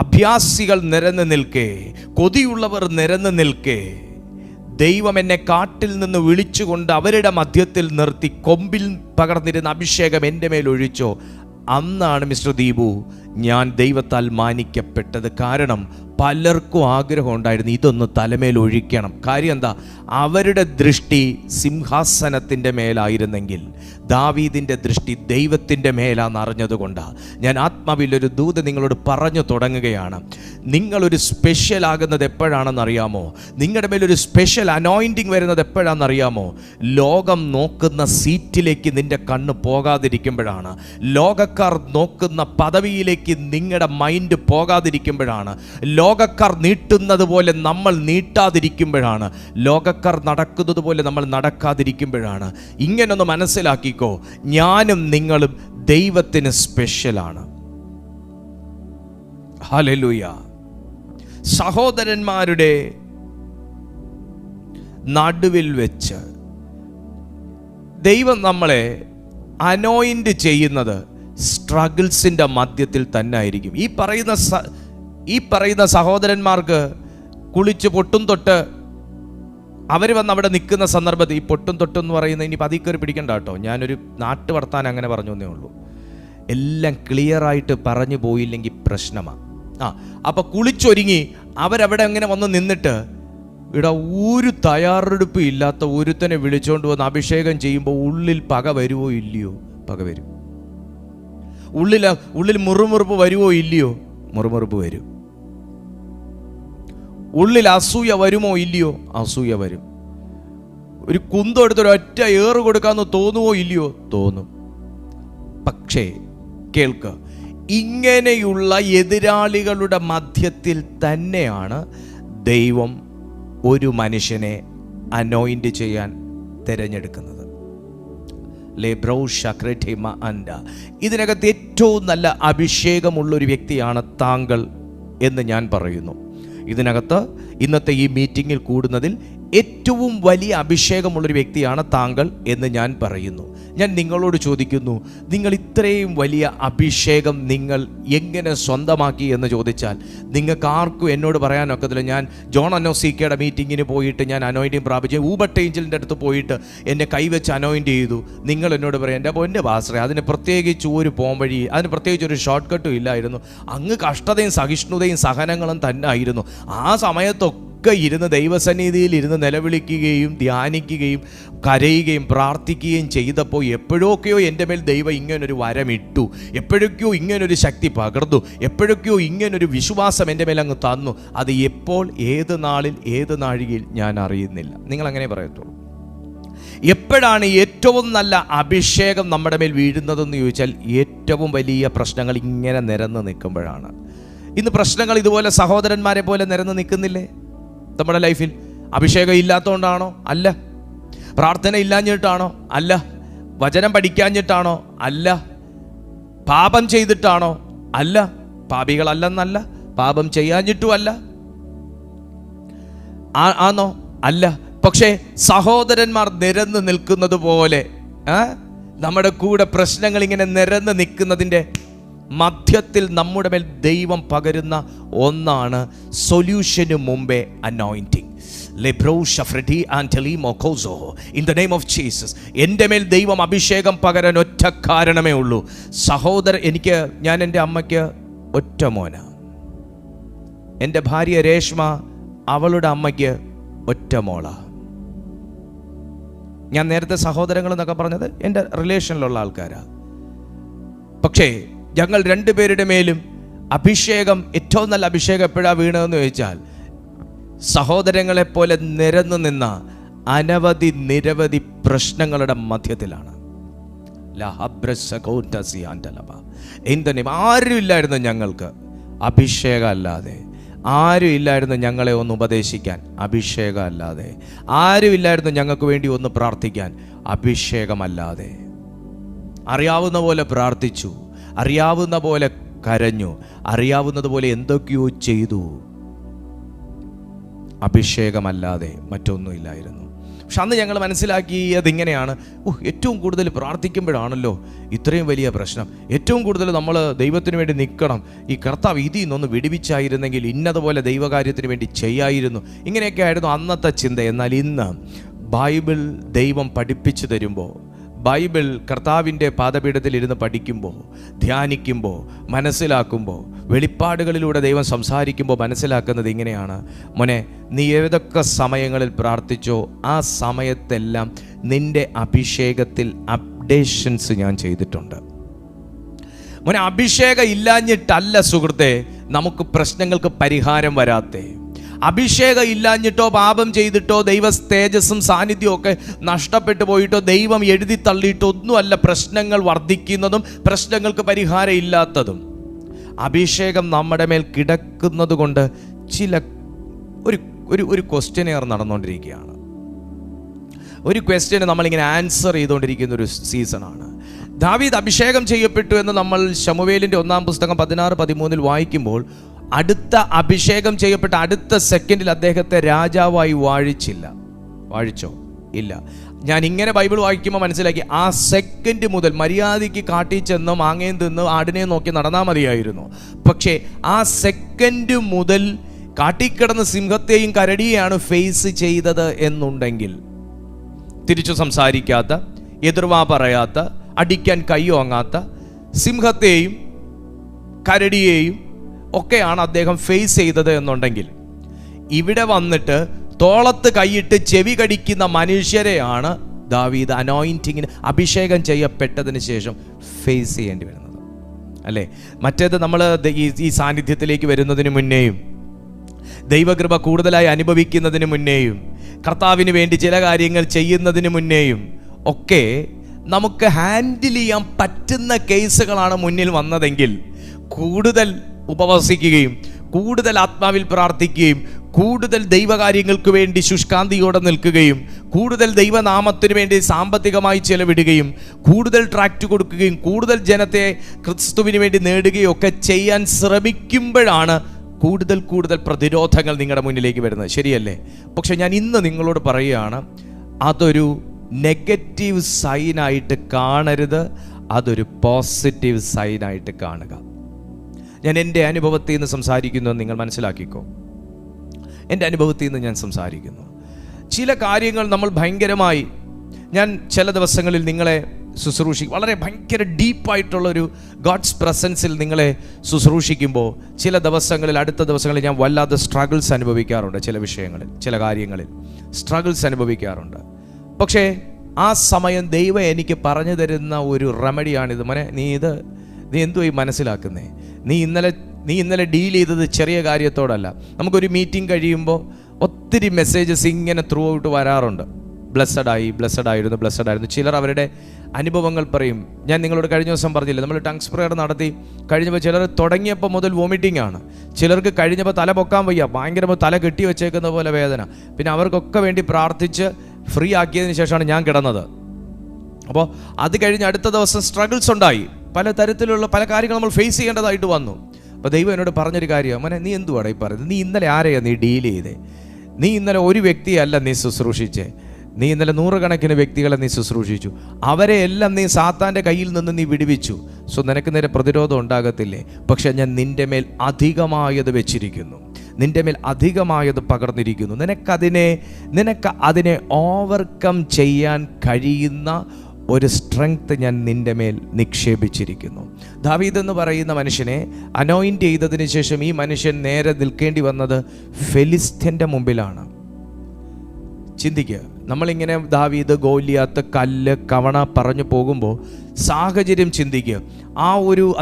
അഭ്യാസികൾ നിരന്ന് നിൽക്കേ, കൊതിയുള്ളവർ നിരന്ന് നിൽക്കേ, ദൈവം എന്നെ കാട്ടിൽ നിന്ന് വിളിച്ചുകൊണ്ട് അവരുടെ മധ്യത്തിൽ നിർത്തി കൊമ്പിൽ പകർന്നിരുന്ന അഭിഷേകം എൻ്റെ മേൽ ഒഴിച്ചോ, അന്നാണ് മിസ്റ്റർ ദീപു ഞാൻ ദൈവത്താൽ മാനിക്കപ്പെട്ടത്. കാരണം പലർക്കും ആഗ്രഹം ഉണ്ടായിരുന്നു ഇതൊന്ന് തലമേൽ ഒഴിക്കണം. കാര്യം എന്താ? അവരുടെ ദൃഷ്ടി സിംഹാസനത്തിൻ്റെ മേലായിരുന്നെങ്കിൽ ദാവീദിൻ്റെ ദൃഷ്ടി ദൈവത്തിൻ്റെ മേലാന്ന് അറിഞ്ഞതുകൊണ്ടാണ്. ഞാൻ ആത്മാവിലൊരു ദൂത് നിങ്ങളോട് പറഞ്ഞു തുടങ്ങുകയാണ്. നിങ്ങളൊരു സ്പെഷ്യൽ ആകുന്നത് എപ്പോഴാണെന്നറിയാമോ? നിങ്ങളുടെ മേലൊരു സ്പെഷ്യൽ അനോയിൻറ്റിങ് വരുന്നത് എപ്പോഴാണെന്നറിയാമോ? ലോകം നോക്കുന്ന സീറ്റിലേക്ക് നിൻ്റെ കണ്ണ് പോകാതിരിക്കുമ്പോഴാണ്. ലോകക്കാർ നോക്കുന്ന പദവിയിലേക്ക് നിങ്ങളുടെ മൈൻഡ് പോകാതിരിക്കുമ്പോഴാണ്. ലോകക്കാർ നീട്ടുന്നത് പോലെ നമ്മൾ നീട്ടാതിരിക്കുമ്പോഴാണ്. ലോകക്കാർ നടക്കുന്നത് പോലെ നമ്മൾ നടക്കാതിരിക്കുമ്പോഴാണ്. ഇങ്ങനൊന്ന് മനസ്സിലാക്കിക്കോ, ഞാനും നിങ്ങളും ദൈവത്തിന് സ്പെഷ്യലാണ്. ഹല്ലേലൂയ. സഹോദരന്മാരുടെ നടുവിൽ വെച്ച് ദൈവം നമ്മളെ അനോയിന്റ് ചെയ്യുന്നത് സ്ട്രഗിൾസിൻ്റെ മധ്യത്തിൽ തന്നെ ആയിരിക്കും. ഈ പറയുന്ന സഹോദരന്മാർക്ക് കുളിച്ച് പൊട്ടും തൊട്ട് അവർ വന്ന് അവിടെ നിൽക്കുന്ന സന്ദർഭത്തിൽ, ഈ പൊട്ടും തൊട്ടെന്ന് പറയുന്നത് ഇനി പതിക്കറി പിടിക്കണ്ട കേട്ടോ, ഞാനൊരു നാട്ടു വർത്താനം അങ്ങനെ പറഞ്ഞു എന്നേ ഉള്ളൂ. എല്ലാം ക്ലിയറായിട്ട് പറഞ്ഞു പോയില്ലെങ്കിൽ പ്രശ്നമാണ്. അപ്പോൾ കുളിച്ചൊരുങ്ങി അവരവിടെ അങ്ങനെ വന്ന് നിന്നിട്ട് ഇവിടെ ഒരു തയ്യാറെടുപ്പ് ഇല്ലാത്ത ഒരുത്തനെ വിളിച്ചുകൊണ്ട് വന്ന് അഭിഷേകം ചെയ്യുമ്പോൾ ഉള്ളിൽ പക വരുവോ ഇല്ലയോ? പക വരും. ഉള്ളിൽ മുറുമുറുപ്പ് വരുവോ ഇല്ലയോ? മുറുമുറുപ്പ് വരും. ഉള്ളിൽ അസൂയ വരുമോ ഇല്ലയോ? അസൂയ വരും. ഒരു കുന്തം എടുത്തൊരു ഒറ്റ ഏറ് കൊടുക്കാമെന്ന് തോന്നുവോ ഇല്ലയോ? തോന്നും. പക്ഷേ കേൾക്ക, ഇങ്ങനെയുള്ള എതിരാളികളുടെ മധ്യത്തിൽ തന്നെയാണ് ദൈവം ഒരു മനുഷ്യനെ അനോയിന്റ് ചെയ്യാൻ തിരഞ്ഞെടുക്കുന്നത്. ഇതിനകത്ത് ഏറ്റവും നല്ല അഭിഷേകമുള്ളൊരു വ്യക്തിയാണ് താങ്കൾ എന്ന് ഞാൻ പറയുന്നു. ഇതിനകത്ത് ഇന്നത്തെ ഈ മീറ്റിങ്ങിൽ കൂടുന്നതിൽ ഏറ്റവും വലിയ അഭിഷേകമുള്ളൊരു വ്യക്തിയാണ് താങ്കൾ എന്ന് ഞാൻ പറയുന്നു. ഞാൻ നിങ്ങളോട് ചോദിക്കുന്നു, നിങ്ങൾ ഇത്രയും വലിയ അഭിഷേകം നിങ്ങൾ എങ്ങനെ സ്വന്തമാക്കി എന്ന് ചോദിച്ചാൽ നിങ്ങൾക്ക് ആർക്കും എന്നോട് പറയാനൊക്കത്തില്ല. ഞാൻ ജോൺ അനോസിക്കയുടെ മീറ്റിങ്ങിന് പോയിട്ട് ഞാൻ അനോയിൻറ്റിങ് പ്രാപിച്ചു. ഊബർട്ട് ഏഞ്ചലിൻ്റെ അടുത്ത് പോയിട്ട് എന്നെ കൈവച്ച് അനോയിൻറ്റ് ചെയ്തു. നിങ്ങൾ എന്നോട് പറയാം, എൻ്റെ പാസ്റ്ററെ അതിന് പ്രത്യേകിച്ച് ഒരു പോംവഴി, അതിന് പ്രത്യേകിച്ച് ഒരു ഷോർട്ട് കട്ടും ഇല്ലായിരുന്നു. അങ്ങ് കഷ്ടതയും സഹിഷ്ണുതയും സഹനങ്ങളും തന്നെ ആയിരുന്നു. ആ സമയത്തൊക്കെ ഇരുന്ന് ദൈവസന്നിധിയിൽ ഇരുന്ന് നിലവിളിക്കുകയും ധ്യാനിക്കുകയും കരയുകയും പ്രാർത്ഥിക്കുകയും ചെയ്തപ്പോൾ എപ്പോഴൊക്കെയോ എൻ്റെ മേൽ ദൈവം ഇങ്ങനൊരു വരമിട്ടു, എപ്പോഴൊക്കെയോ ഇങ്ങനൊരു ശക്തി പകർന്നു, എപ്പോഴൊക്കെയോ ഇങ്ങനൊരു വിശ്വാസം എൻ്റെ മേൽ അങ്ങ് തന്നു. അത് എപ്പോൾ, ഏത് നാളിൽ, ഏത് നാഴികയിൽ ഞാൻ അറിയുന്നില്ല. നിങ്ങളങ്ങനെ പറയത്തുള്ളൂ. എപ്പോഴാണ് ഏറ്റവും നല്ല അഭിഷേകം നമ്മുടെ മേൽ വീഴുന്നതെന്ന് ചോദിച്ചാൽ ഏറ്റവും വലിയ പ്രശ്നങ്ങൾ ഇങ്ങനെ നിരന്ന് നിൽക്കുമ്പോഴാണ്. ഇന്ന് പ്രശ്നങ്ങൾ ഇതുപോലെ സഹോദരന്മാരെ പോലെ നിരന്ന് നിൽക്കുന്നില്ലേ നമ്മുടെ ലൈഫിൽ? അഭിഷേകം ഇല്ലാത്തതുകൊണ്ടാണോ? അല്ല. പ്രാർത്ഥന ഇല്ലാഞ്ഞിട്ടാണോ? അല്ല. വചനം പഠിക്കാഞ്ഞിട്ടാണോ? അല്ല. പാപം ചെയ്തിട്ടാണോ? അല്ല. പാപികളല്ലെന്നല്ല, പാപം ചെയ്യാഞ്ഞിട്ടും അല്ല. ആണോ? അല്ല. പക്ഷേ സഹോദരന്മാർ നിരന്ന് നിൽക്കുന്നത് പോലെ നമ്മുടെ കൂടെ പ്രശ്നങ്ങൾ ഇങ്ങനെ നിരന്ന് നിൽക്കുന്നതിൻ്റെ മധ്യത്തിൽ നമ്മുടെ മേൽ ദൈവം പകരുന്ന ഒന്നാണ് സൊല്യൂഷന് മുമ്പേ anointing. In the name of Jesus, എൻ്റെ മേൽ ദൈവം അഭിഷേകം പകരാൻ ഒറ്റ കാരണമേ ഉള്ളൂ. ഞാൻ എൻ്റെ അമ്മയ്ക്ക് ഒറ്റ മോന, എൻ്റെ ഭാര്യ രേഷ്മ അവളുടെ അമ്മയ്ക്ക് ഒറ്റ മോള. ഞാൻ നേരത്തെ സഹോദരങ്ങൾ എന്നൊക്കെ പറഞ്ഞത് എൻ്റെ റിലേഷനിലുള്ള ആൾക്കാരാണ്. പക്ഷേ ഞങ്ങൾ രണ്ടുപേരുടെ മേലും അഭിഷേകം, ഏറ്റവും നല്ല അഭിഷേകം എപ്പോഴാണ് വീണതെന്ന് ചോദിച്ചാൽ സഹോദരങ്ങളെപ്പോലെ നിരന്നു നിന്ന നിരവധി പ്രശ്നങ്ങളുടെ മധ്യത്തിലാണ്. ആരുമില്ലായിരുന്നു ഞങ്ങൾക്ക് അഭിഷേകം അല്ലാതെ. ആരും ഇല്ലായിരുന്നു ഞങ്ങളെ ഒന്ന് ഉപദേശിക്കാൻ, അഭിഷേകം അല്ലാതെ. ആരും ഇല്ലായിരുന്നു ഞങ്ങൾക്ക് വേണ്ടി ഒന്ന് പ്രാർത്ഥിക്കാൻ, അഭിഷേകമല്ലാതെ. അറിയാവുന്ന പോലെ പ്രാർത്ഥിച്ചു, അറിയാവുന്ന പോലെ കരഞ്ഞു, അറിയാവുന്നതുപോലെ എന്തൊക്കെയോ ചെയ്തു, അഭിഷേകമല്ലാതെ മറ്റൊന്നുമില്ലായിരുന്നു. പക്ഷെ അന്ന് ഞങ്ങൾ മനസ്സിലാക്കിയതിങ്ങനെയാണ്, ഏറ്റവും കൂടുതൽ പ്രാർത്ഥിക്കുമ്പോഴാണല്ലോ ഇത്രയും വലിയ പ്രശ്നം. ഏറ്റവും കൂടുതൽ നമ്മൾ ദൈവത്തിന് വേണ്ടി നിൽക്കണം. ഈ കർത്താവ് ഇതിൽ നിന്നൊന്ന് വിടുവിച്ചായിരുന്നെങ്കിൽ ഇന്നതുപോലെ ദൈവകാര്യത്തിന് വേണ്ടി ചെയ്യായിരുന്നു. ഇങ്ങനെയൊക്കെ ആയിരുന്നു അന്നത്തെ ചിന്ത. എന്നാൽ ഇന്ന് ബൈബിൾ ദൈവം പഠിപ്പിച്ചു തരുമ്പോൾ, ബൈബിൾ കർത്താവിൻ്റെ പാദപീഠത്തിൽ ഇരുന്ന് പഠിക്കുമ്പോൾ, ധ്യാനിക്കുമ്പോൾ, മനസ്സിലാക്കുമ്പോൾ, വെളിപ്പാടുകളിലൂടെ ദൈവം സംസാരിക്കുമ്പോൾ മനസ്സിലാക്കുന്നത് ഇങ്ങനെയാണ്: മോനെ, നീ ഏതൊക്കെ സമയങ്ങളിൽ പ്രാർത്ഥിച്ചോ ആ സമയത്തെല്ലാം നിൻ്റെ അഭിഷേകത്തിൽ അപ്ഡേഷൻസ് ഞാൻ ചെയ്തിട്ടുണ്ട്. മോനെ, അഭിഷേകം ഇല്ലാഞ്ഞിട്ടല്ല സുഹൃത്തെ നമുക്ക് പ്രശ്നങ്ങൾക്ക് പരിഹാരം വരാത്തേ. അഭിഷേകം ഇല്ലാഞ്ഞിട്ടോ പാപം ചെയ്തിട്ടോ ദൈവ തേജസ്സും സാന്നിധ്യവും ഒക്കെ നഷ്ടപ്പെട്ടു പോയിട്ടോ ദൈവം എഴുതി തള്ളിയിട്ടോ ഒന്നുമല്ല പ്രശ്നങ്ങൾ വർദ്ധിക്കുന്നതും പ്രശ്നങ്ങൾക്ക് പരിഹാരം ഇല്ലാത്തതും. അഭിഷേകം നമ്മുടെ മേൽ കിടക്കുന്നത് കൊണ്ട് ഒരു ക്വസ്റ്റ്യനെയർ നടന്നുകൊണ്ടിരിക്കുകയാണ്. ഒരു ക്വസ്റ്റ്യന് നമ്മളിങ്ങനെ ആൻസർ ചെയ്തുകൊണ്ടിരിക്കുന്ന ഒരു സീസണാണ്. ദാവീദ് അഭിഷേകം ചെയ്യപ്പെട്ടു എന്ന് നമ്മൾ ശമൂവേലിൻ്റെ 1-ാം പുസ്തകം 16-13 വായിക്കുമ്പോൾ, അടുത്ത അഭിഷേകം ചെയ്യപ്പെട്ട അടുത്ത സെക്കൻഡിൽ അദ്ദേഹത്തെ രാജാവായി വാഴിച്ചോ? ഇല്ല. ഞാൻ ഇങ്ങനെ ബൈബിൾ വായിക്കുമ്പോൾ മനസ്സിലാക്കി, ആ സെക്കൻഡ് മുതൽ മര്യാദയ്ക്ക് കാട്ടിൽ ചെന്ന് മാങ്ങയും തിന്ന് ആടിനെ നോക്കി നടന്നാൽ മതിയായിരുന്നു. പക്ഷേ ആ സെക്കൻഡ് മുതൽ കാട്ടിക്കിടന്ന് സിംഹത്തെയും കരടിയെയാണ് ഫേസ് ചെയ്തത് എന്നുണ്ടെങ്കിൽ, തിരിച്ചു സംസാരിക്കാത്ത, എതിർവാ പറയാത്ത, അടിക്കാൻ കൈയോങ്ങാത്ത സിംഹത്തെയും കരടിയെയും ഒക്കെയാണ് അദ്ദേഹം ഫേസ് ചെയ്തത് എന്നുണ്ടെങ്കിൽ, ഇവിടെ വന്നിട്ട് തോളത്ത് കൈയിട്ട് ചെവി കടിക്കുന്ന മനുഷ്യരെയാണ് ദാവീദ് അനോയിന്റിങ്ങിന്, അഭിഷേകം ചെയ്യപ്പെട്ടതിന് ശേഷം ഫേസ് ചെയ്യേണ്ടി വരുന്നത്, അല്ലേ? മറ്റേത് നമ്മൾ ഈ സാന്നിധ്യത്തിലേക്ക് വരുന്നതിന് മുന്നേയും, ദൈവകൃപ കൂടുതലായി അനുഭവിക്കുന്നതിന് മുന്നേയും, കർത്താവിന് വേണ്ടി ചില കാര്യങ്ങൾ ചെയ്യുന്നതിന് മുന്നേയും ഒക്കെ നമുക്ക് ഹാൻഡിൽ ചെയ്യാൻ പറ്റുന്ന കേസുകളാണ് മുന്നിൽ വന്നതെങ്കിൽ, കൂടുതൽ ഉപവസിക്കുകയും കൂടുതൽ ആത്മാവിൽ പ്രാർത്ഥിക്കുകയും കൂടുതൽ ദൈവകാര്യങ്ങൾക്ക് വേണ്ടി ശുഷ്കാന്തിയോടെ നിൽക്കുകയും കൂടുതൽ ദൈവനാമത്തിന് വേണ്ടി സാമ്പത്തികമായി ചെലവിടുകയും കൂടുതൽ ട്രാക്റ്റ് കൊടുക്കുകയും കൂടുതൽ ജനത്തെ ക്രിസ്തുവിന് വേണ്ടി നേടുകയും ഒക്കെ ചെയ്യാൻ ശ്രമിക്കുമ്പോഴാണ് കൂടുതൽ പ്രതിരോധങ്ങൾ നിങ്ങളുടെ മുന്നിലേക്ക് വരുന്നത്. ശരിയല്ലേ? പക്ഷെ ഞാൻ ഇന്ന് നിങ്ങളോട് പറയുകയാണ്, അതൊരു നെഗറ്റീവ് സൈനായിട്ട് കാണരുത്, അതൊരു പോസിറ്റീവ് സൈനായിട്ട് കാണുക. ഞാൻ എൻ്റെ അനുഭവത്തിൽ നിന്ന് സംസാരിക്കുന്നു, നിങ്ങൾ മനസ്സിലാക്കിക്കോ. എൻ്റെ അനുഭവത്തിൽ നിന്ന് ഞാൻ സംസാരിക്കുന്നു. ചില കാര്യങ്ങൾ നമ്മൾ ഭയങ്കരമായി, ഞാൻ ചില ദിവസങ്ങളിൽ നിങ്ങളെ വളരെ ഭയങ്കര ഡീപ്പായിട്ടുള്ളൊരു ഗോഡ്സ് പ്രസൻസിൽ നിങ്ങളെ ശുശ്രൂഷിക്കുമ്പോൾ ചില ദിവസങ്ങളിൽ, അടുത്ത ദിവസങ്ങളിൽ ഞാൻ വല്ലാതെ സ്ട്രഗിൾസ് അനുഭവിക്കാറുണ്ട്. ചില വിഷയങ്ങളിൽ, ചില കാര്യങ്ങളിൽ സ്ട്രഗിൾസ് അനുഭവിക്കാറുണ്ട്. പക്ഷേ ആ സമയം ദൈവം എനിക്ക് പറഞ്ഞു തരുന്ന ഒരു റെമഡിയാണിത്. മോനെ, നീ എന്തോ ഈ മനസ്സിലാക്കുന്നേ? നീ ഇന്നലെ ഡീൽ ചെയ്തത് ചെറിയ കാര്യത്തോടല്ല. നമുക്കൊരു മീറ്റിംഗ് കഴിയുമ്പോൾ ഒത്തിരി മെസ്സേജസ് ഇങ്ങനെ ത്രൂ ഔട്ട് വരാറുണ്ട്. ബ്ലെസ്സഡ് ആയിരുന്നു. ചിലർ അവരുടെ അനുഭവങ്ങൾ പറയും. ഞാൻ നിങ്ങളോട് കഴിഞ്ഞ ദിവസം പറഞ്ഞില്ലേ, നമ്മൾ ടങ്സ് പ്രെയർ നടത്തി കഴിഞ്ഞപ്പോൾ ചിലർ തുടങ്ങിയപ്പോൾ മുതൽ വോമിറ്റിംഗ് ആണ്. ചിലർക്ക് കഴിഞ്ഞപ്പോൾ തല പൊക്കാൻ വയ്യ, ഭയങ്കര തല കെട്ടി വെച്ചേക്കുന്ന പോലെ വേദന. പിന്നെ അവർക്കൊക്കെ വേണ്ടി പ്രാർത്ഥിച്ച് ഫ്രീ ആക്കിയതിന് ശേഷമാണ് ഞാൻ കിടന്നത്. അപ്പോൾ അത് കഴിഞ്ഞ് അടുത്ത ദിവസം സ്ട്രഗിൾസ് ഉണ്ടായി. പല തരത്തിലുള്ള പല കാര്യങ്ങൾ നമ്മൾ ഫേസ് ചെയ്യേണ്ടതായിട്ട് വന്നു. അപ്പോൾ ദൈവം എന്നോട് പറഞ്ഞൊരു കാര്യം, മോനെ, നീ എന്തുവാടാ ഈ പറയുന്നത്? നീ ഇന്നലെ ആരെയാണ് നീ ഡീൽ ചെയ്തേ? നീ ഇന്നലെ ഒരു വ്യക്തിയല്ല നീ ശുശ്രൂഷിച്ചേ, നീ ഇന്നലെ 100 കണക്കിന് വ്യക്തികളെ നീ ശുശ്രൂഷിച്ചു. അവരെ എല്ലാം നീ സാത്താൻ്റെ കയ്യിൽ നിന്ന് നീ വിടുവിച്ചു. സോ നിനക്ക് നേരെ പ്രതിരോധം ഉണ്ടാകത്തില്ലേ? പക്ഷെ ഞാൻ നിൻ്റെ മേൽ അധികമായത് വെച്ചിരിക്കുന്നു, നിൻ്റെ മേൽ അധികമായത് പകർന്നിരിക്കുന്നു. നിനക്ക് അതിനെ ഓവർകം ചെയ്യാൻ കഴിയുന്ന ഒരു സ്ട്രെങ്ത് ഞാൻ നിൻ്റെ മേൽ നിക്ഷേപിച്ചിരിക്കുന്നു. ദാവീദ് എന്ന് പറയുന്ന മനുഷ്യനെ അനോയിൻ്റ് ചെയ്തതിന് ശേഷം ഈ മനുഷ്യൻ നേരെ നിൽക്കേണ്ടി വന്നത് ഫെലിസ്ത്യൻ്റെ മുമ്പിലാണ്. ചിന്തിക്കുക, നമ്മളിങ്ങനെ ദാവീദ്, ഗോലിയാത്ത്, കല്ല്, കവണ പറഞ്ഞു പോകുമ്പോൾ സാഹചര്യം ചിന്തിക്കുക.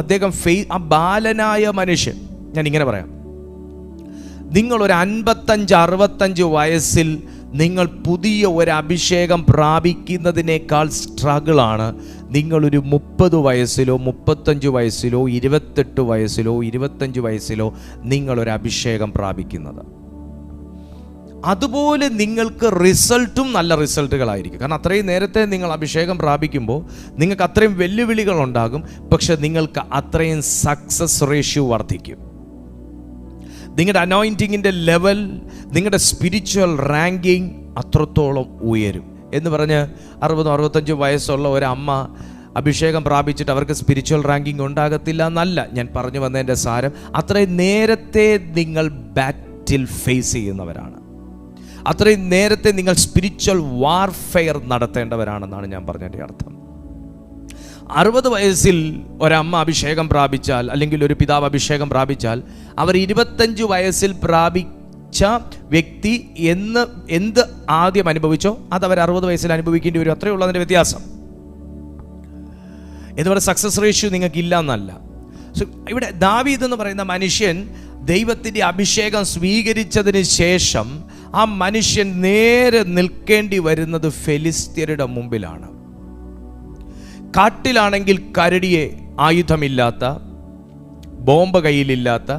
അദ്ദേഹം ആ ബാലനായ മനുഷ്യൻ, ഞാൻ ഇങ്ങനെ പറയാം, നിങ്ങളൊരു 55-65 വയസ്സിൽ നിങ്ങൾ പുതിയ ഒരു അഭിഷേകം പ്രാപിക്കുന്നതിനേക്കാൾ സ്ട്രഗിളാണ് നിങ്ങളൊരു 30 വയസ്സിലോ 35 വയസ്സിലോ 28 വയസ്സിലോ 25 വയസ്സിലോ നിങ്ങളൊരു അഭിഷേകം പ്രാപിക്കുന്നത്. അതുപോലെ നിങ്ങൾക്ക് റിസൾട്ടും നല്ല റിസൾട്ടുകളായിരിക്കും. കാരണം അത്രയും നേരത്തെ നിങ്ങൾ അഭിഷേകം പ്രാപിക്കുമ്പോൾ നിങ്ങൾക്ക് അത്രയും വെല്ലുവിളികൾ ഉണ്ടാകും, പക്ഷെ നിങ്ങൾക്ക് അത്രയും സക്സസ് റേഷ്യോ വർദ്ധിക്കും. നിങ്ങളുടെ അനോയിൻറ്റിങ്ങിൻ്റെ ലെവൽ, നിങ്ങളുടെ സ്പിരിച്വൽ റാങ്കിങ് അത്രത്തോളം ഉയരും. എന്ന് പറഞ്ഞ് 60-65 വയസ്സുള്ള ഒരമ്മ അഭിഷേകം പ്രാപിച്ചിട്ട് അവർക്ക് സ്പിരിച്വൽ റാങ്കിങ് ഉണ്ടാകത്തില്ല എന്നല്ല ഞാൻ പറഞ്ഞു വന്നതിൻ്റെ സാരം. അത്രയും നേരത്തെ നിങ്ങൾ ബാറ്റിൽ ഫേസ് ചെയ്യുന്നവരാണ്, അത്രയും നേരത്തെ നിങ്ങൾ സ്പിരിച്വൽ വാർഫെയർ നടത്തേണ്ടവരാണെന്നാണ് ഞാൻ പറഞ്ഞതിൻ്റെ അർത്ഥം. 60 വയസ്സിൽ ഒരമ്മ അഭിഷേകം പ്രാപിച്ചാൽ, അല്ലെങ്കിൽ ഒരു പിതാവ് അഭിഷേകം പ്രാപിച്ചാൽ, അവർ 25 വയസ്സിൽ പ്രാപിച്ച വ്യക്തി എന്ത് ആദ്യം അനുഭവിച്ചോ അത് അവർ 60 വയസ്സിൽ അനുഭവിക്കേണ്ടി വരും. അത്രയേ ഉള്ളൂ അതിൻ്റെ വ്യത്യാസം. ഇതുപോലെ സക്സസ് റേഷ്യോ നിങ്ങൾക്ക് ഇല്ല എന്നല്ല. സോ ഇവിടെ ദാവീദ് എന്ന് പറയുന്ന മനുഷ്യൻ ദൈവത്തിൻ്റെ അഭിഷേകം സ്വീകരിച്ചതിന് ശേഷം ആ മനുഷ്യൻ നേരെ നിൽക്കേണ്ടി വരുന്നത് ഫെലിസ്ത്യരുടെ മുമ്പിലാണ്. കാട്ടിലാണെങ്കിൽ കരടിയെ, ആയുധമില്ലാത്ത, ബോംബ് കയ്യിലില്ലാത്ത,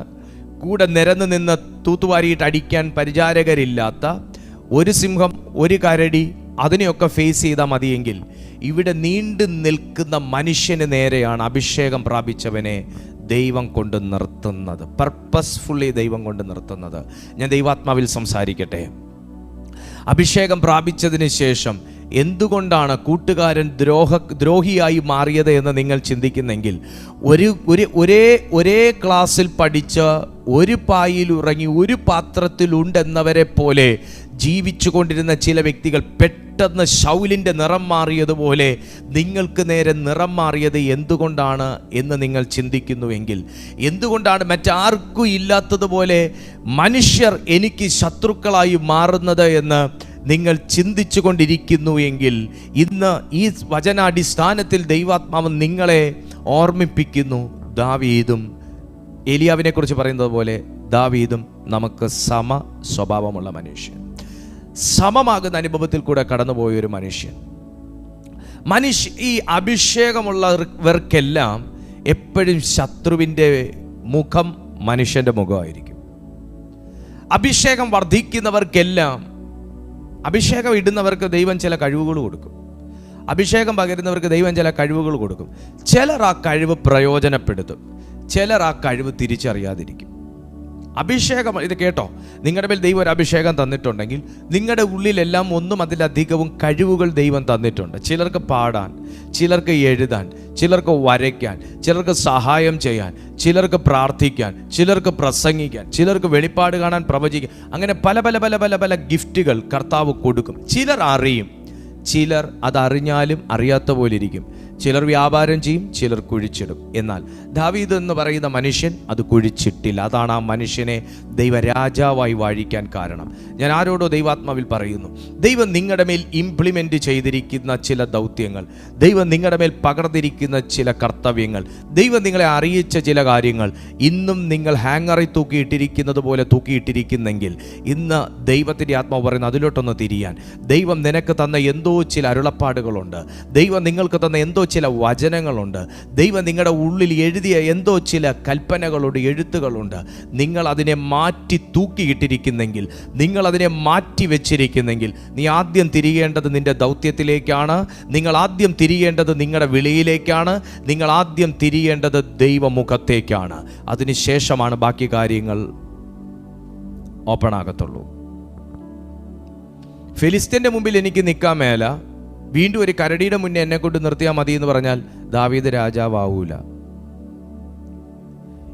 കൂടെ നിരന്ന് നിന്ന് തൂത്തുവാരിയിട്ട് അടിക്കാൻ പരിചാരകരില്ലാത്ത ഒരു സിംഹം, ഒരു കരടി, അതിനെയൊക്കെ ഫേസ് ചെയ്താൽ മതിയെങ്കിൽ ഇവിടെ നീണ്ടു നിൽക്കുന്ന മനുഷ്യന് നേരെയാണ് അഭിഷേകം പ്രാപിച്ചവനെ ദൈവം കൊണ്ട് നിർത്തുന്നത്, പർപ്പസ്ഫുള്ളി ദൈവം കൊണ്ട് നിർത്തുന്നത്. ഞാൻ ദൈവാത്മാവിൽ സംസാരിക്കട്ടെ. അഭിഷേകം പ്രാപിച്ചതിന് ശേഷം എന്തുകൊണ്ടാണ് കൂട്ടുകാരൻ ദ്രോഹിയായി മാറിയത് എന്ന് നിങ്ങൾ ചിന്തിക്കുന്നെങ്കിൽ, ഒരേ ക്ലാസ്സിൽ പഠിച്ച്, ഒരു പായിൽ ഉറങ്ങി, ഒരു പാത്രത്തിലുണ്ടെന്നവരെ പോലെ ജീവിച്ചു കൊണ്ടിരുന്ന ചില വ്യക്തികൾ പെട്ടെന്ന് ശൗലിൻ്റെ നിറം മാറിയതുപോലെ നിങ്ങൾക്ക് നേരെ നിറം മാറിയത് എന്തുകൊണ്ടാണ് എന്ന് നിങ്ങൾ ചിന്തിക്കുന്നുവെങ്കിൽ, എന്തുകൊണ്ടാണ് മറ്റാർക്കും ഇല്ലാത്തതുപോലെ മനുഷ്യർ എനിക്ക് ശത്രുക്കളായി മാറുന്നത് എന്ന് നിങ്ങൾ ചിന്തിച്ചു കൊണ്ടിരിക്കുന്നു എങ്കിൽ, ഇന്ന് ഈ വചനാടിസ്ഥാനത്തിൽ ദൈവാത്മാവ് നിങ്ങളെ ഓർമ്മിപ്പിക്കുന്നു. ദാവീദും, ഏലിയാവിനെ കുറിച്ച് പറയുന്നത് പോലെ ദാവീദും നമുക്ക് സമ സ്വഭാവമുള്ള മനുഷ്യൻ, സമമാകുന്ന അനുഭവത്തിൽ കൂടെ കടന്നുപോയൊരു മനുഷ്യൻ. ഈ അഭിഷേകമുള്ളവർക്കെല്ലാം എപ്പോഴും ശത്രുവിൻ്റെ മുഖം മനുഷ്യൻ്റെ മുഖമായിരിക്കും. അഭിഷേകം വർദ്ധിക്കുന്നവർക്കെല്ലാം, അഭിഷേകം ഇടുന്നവർക്ക് ദൈവം ചില കഴിവുകൾ കൊടുക്കും, അഭിഷേകം പകരുന്നവർക്ക് ദൈവം ചില കഴിവുകൾ കൊടുക്കും. ചിലർ ആ കഴിവ് പ്രയോജനപ്പെടുത്തും, ചിലർ ആ കഴിവ് തിരിച്ചറിയാതിരിക്കും. അഭിഷേകം, ഇത് കേട്ടോ, നിങ്ങളുടെ മേൽ ദൈവം ഒരു അഭിഷേകം തന്നിട്ടുണ്ടെങ്കിൽ നിങ്ങളുടെ ഉള്ളിലെല്ലാം ഒന്നും അതിലധികവും കഴിവുകൾ ദൈവം തന്നിട്ടുണ്ട്. ചിലർക്ക് പാടാൻ, ചിലർക്ക് എഴുതാൻ, ചിലർക്ക് വരയ്ക്കാൻ, ചിലർക്ക് സഹായം ചെയ്യാൻ, ചിലർക്ക് പ്രാർത്ഥിക്കാൻ, ചിലർക്ക് പ്രസംഗിക്കാൻ, ചിലർക്ക് വെളിപ്പാട് കാണാൻ, പ്രവചിക്കാൻ, അങ്ങനെ പല പല പല പല പല ഗിഫ്റ്റുകൾ കർത്താവ് കൊടുക്കും. ചിലർ അറിയും, ചിലർ അതറിഞ്ഞാലും അറിയാത്ത പോലെ ഇരിക്കും. ചിലർ വ്യാപാരം ചെയ്യും, ചിലർ കുഴിച്ചിടും. എന്നാൽ ദാവീദ് എന്ന് പറയുന്ന മനുഷ്യൻ അത് കുഴിച്ചിട്ടില്ല. അതാണ് ആ മനുഷ്യനെ ദൈവരാജാവായി വാഴിക്കാൻ കാരണം. ഞാൻ ആരോടോ ദൈവാത്മാവിൽ പറയുന്നു, ദൈവം നിങ്ങളുടെ മേൽ ഇംപ്ലിമെൻ്റ് ചെയ്തിരിക്കുന്ന ചില ദൗത്യങ്ങൾ, ദൈവം നിങ്ങളുടെ മേൽ പകർന്നിരിക്കുന്ന ചില കർത്തവ്യങ്ങൾ, ദൈവം നിങ്ങളെ അറിയിച്ച ചില കാര്യങ്ങൾ ഇന്നും നിങ്ങൾ ഹാങ്ങറിൽ തൂക്കിയിട്ടിരിക്കുന്നത് പോലെ തൂക്കിയിട്ടിരിക്കുന്നെങ്കിൽ, ഇന്ന് ദൈവത്തിൻ്റെ ആത്മാവ് പറയുന്നത് അതിലോട്ടൊന്ന് തിരിയാൻ. ദൈവം നിനക്ക് തന്ന എന്തോ ചില അരുളപ്പാടുകളുണ്ട്, ദൈവം നിങ്ങൾക്ക് തന്ന എന്തോ ചില വചനങ്ങളുണ്ട്, ദൈവം നിങ്ങളുടെ ഉള്ളിൽ എഴുതിയ എന്തോ ചില കൽപ്പനകളുണ്ട്, എഴുത്തുകളുണ്ട്. നിങ്ങൾ അതിനെ മാറ്റി തൂക്കിയിട്ടിരിക്കുന്നെങ്കിൽ, നിങ്ങൾ അതിനെ മാറ്റി വെച്ചിരിക്കുന്നെങ്കിൽ, നീ ആദ്യം തിരിയേണ്ടത് നിന്റെ ദൗത്യത്തിലേക്കാണ്, നിങ്ങൾ ആദ്യം തിരിയേണ്ടത് നിങ്ങളുടെ വിളിയിലേക്കാണ്, നിങ്ങൾ ആദ്യം തിരിയേണ്ടത് ദൈവമുഖത്തേക്കാണ്. അതിനുശേഷമാണ് ബാക്കി കാര്യങ്ങൾ ഓപ്പൺ ആകത്തുള്ളൂ. ഫിലിസ്ത്യൻ്റെ മുമ്പിൽ എനിക്ക് നിൽക്കാൻ മേല, വീണ്ടും ഒരു കരടിയുടെ മുന്നേ എന്നെ കൊണ്ട് നിർത്തിയാൽ മതി എന്ന് പറഞ്ഞാൽ ദാവീദ് രാജാവൂല.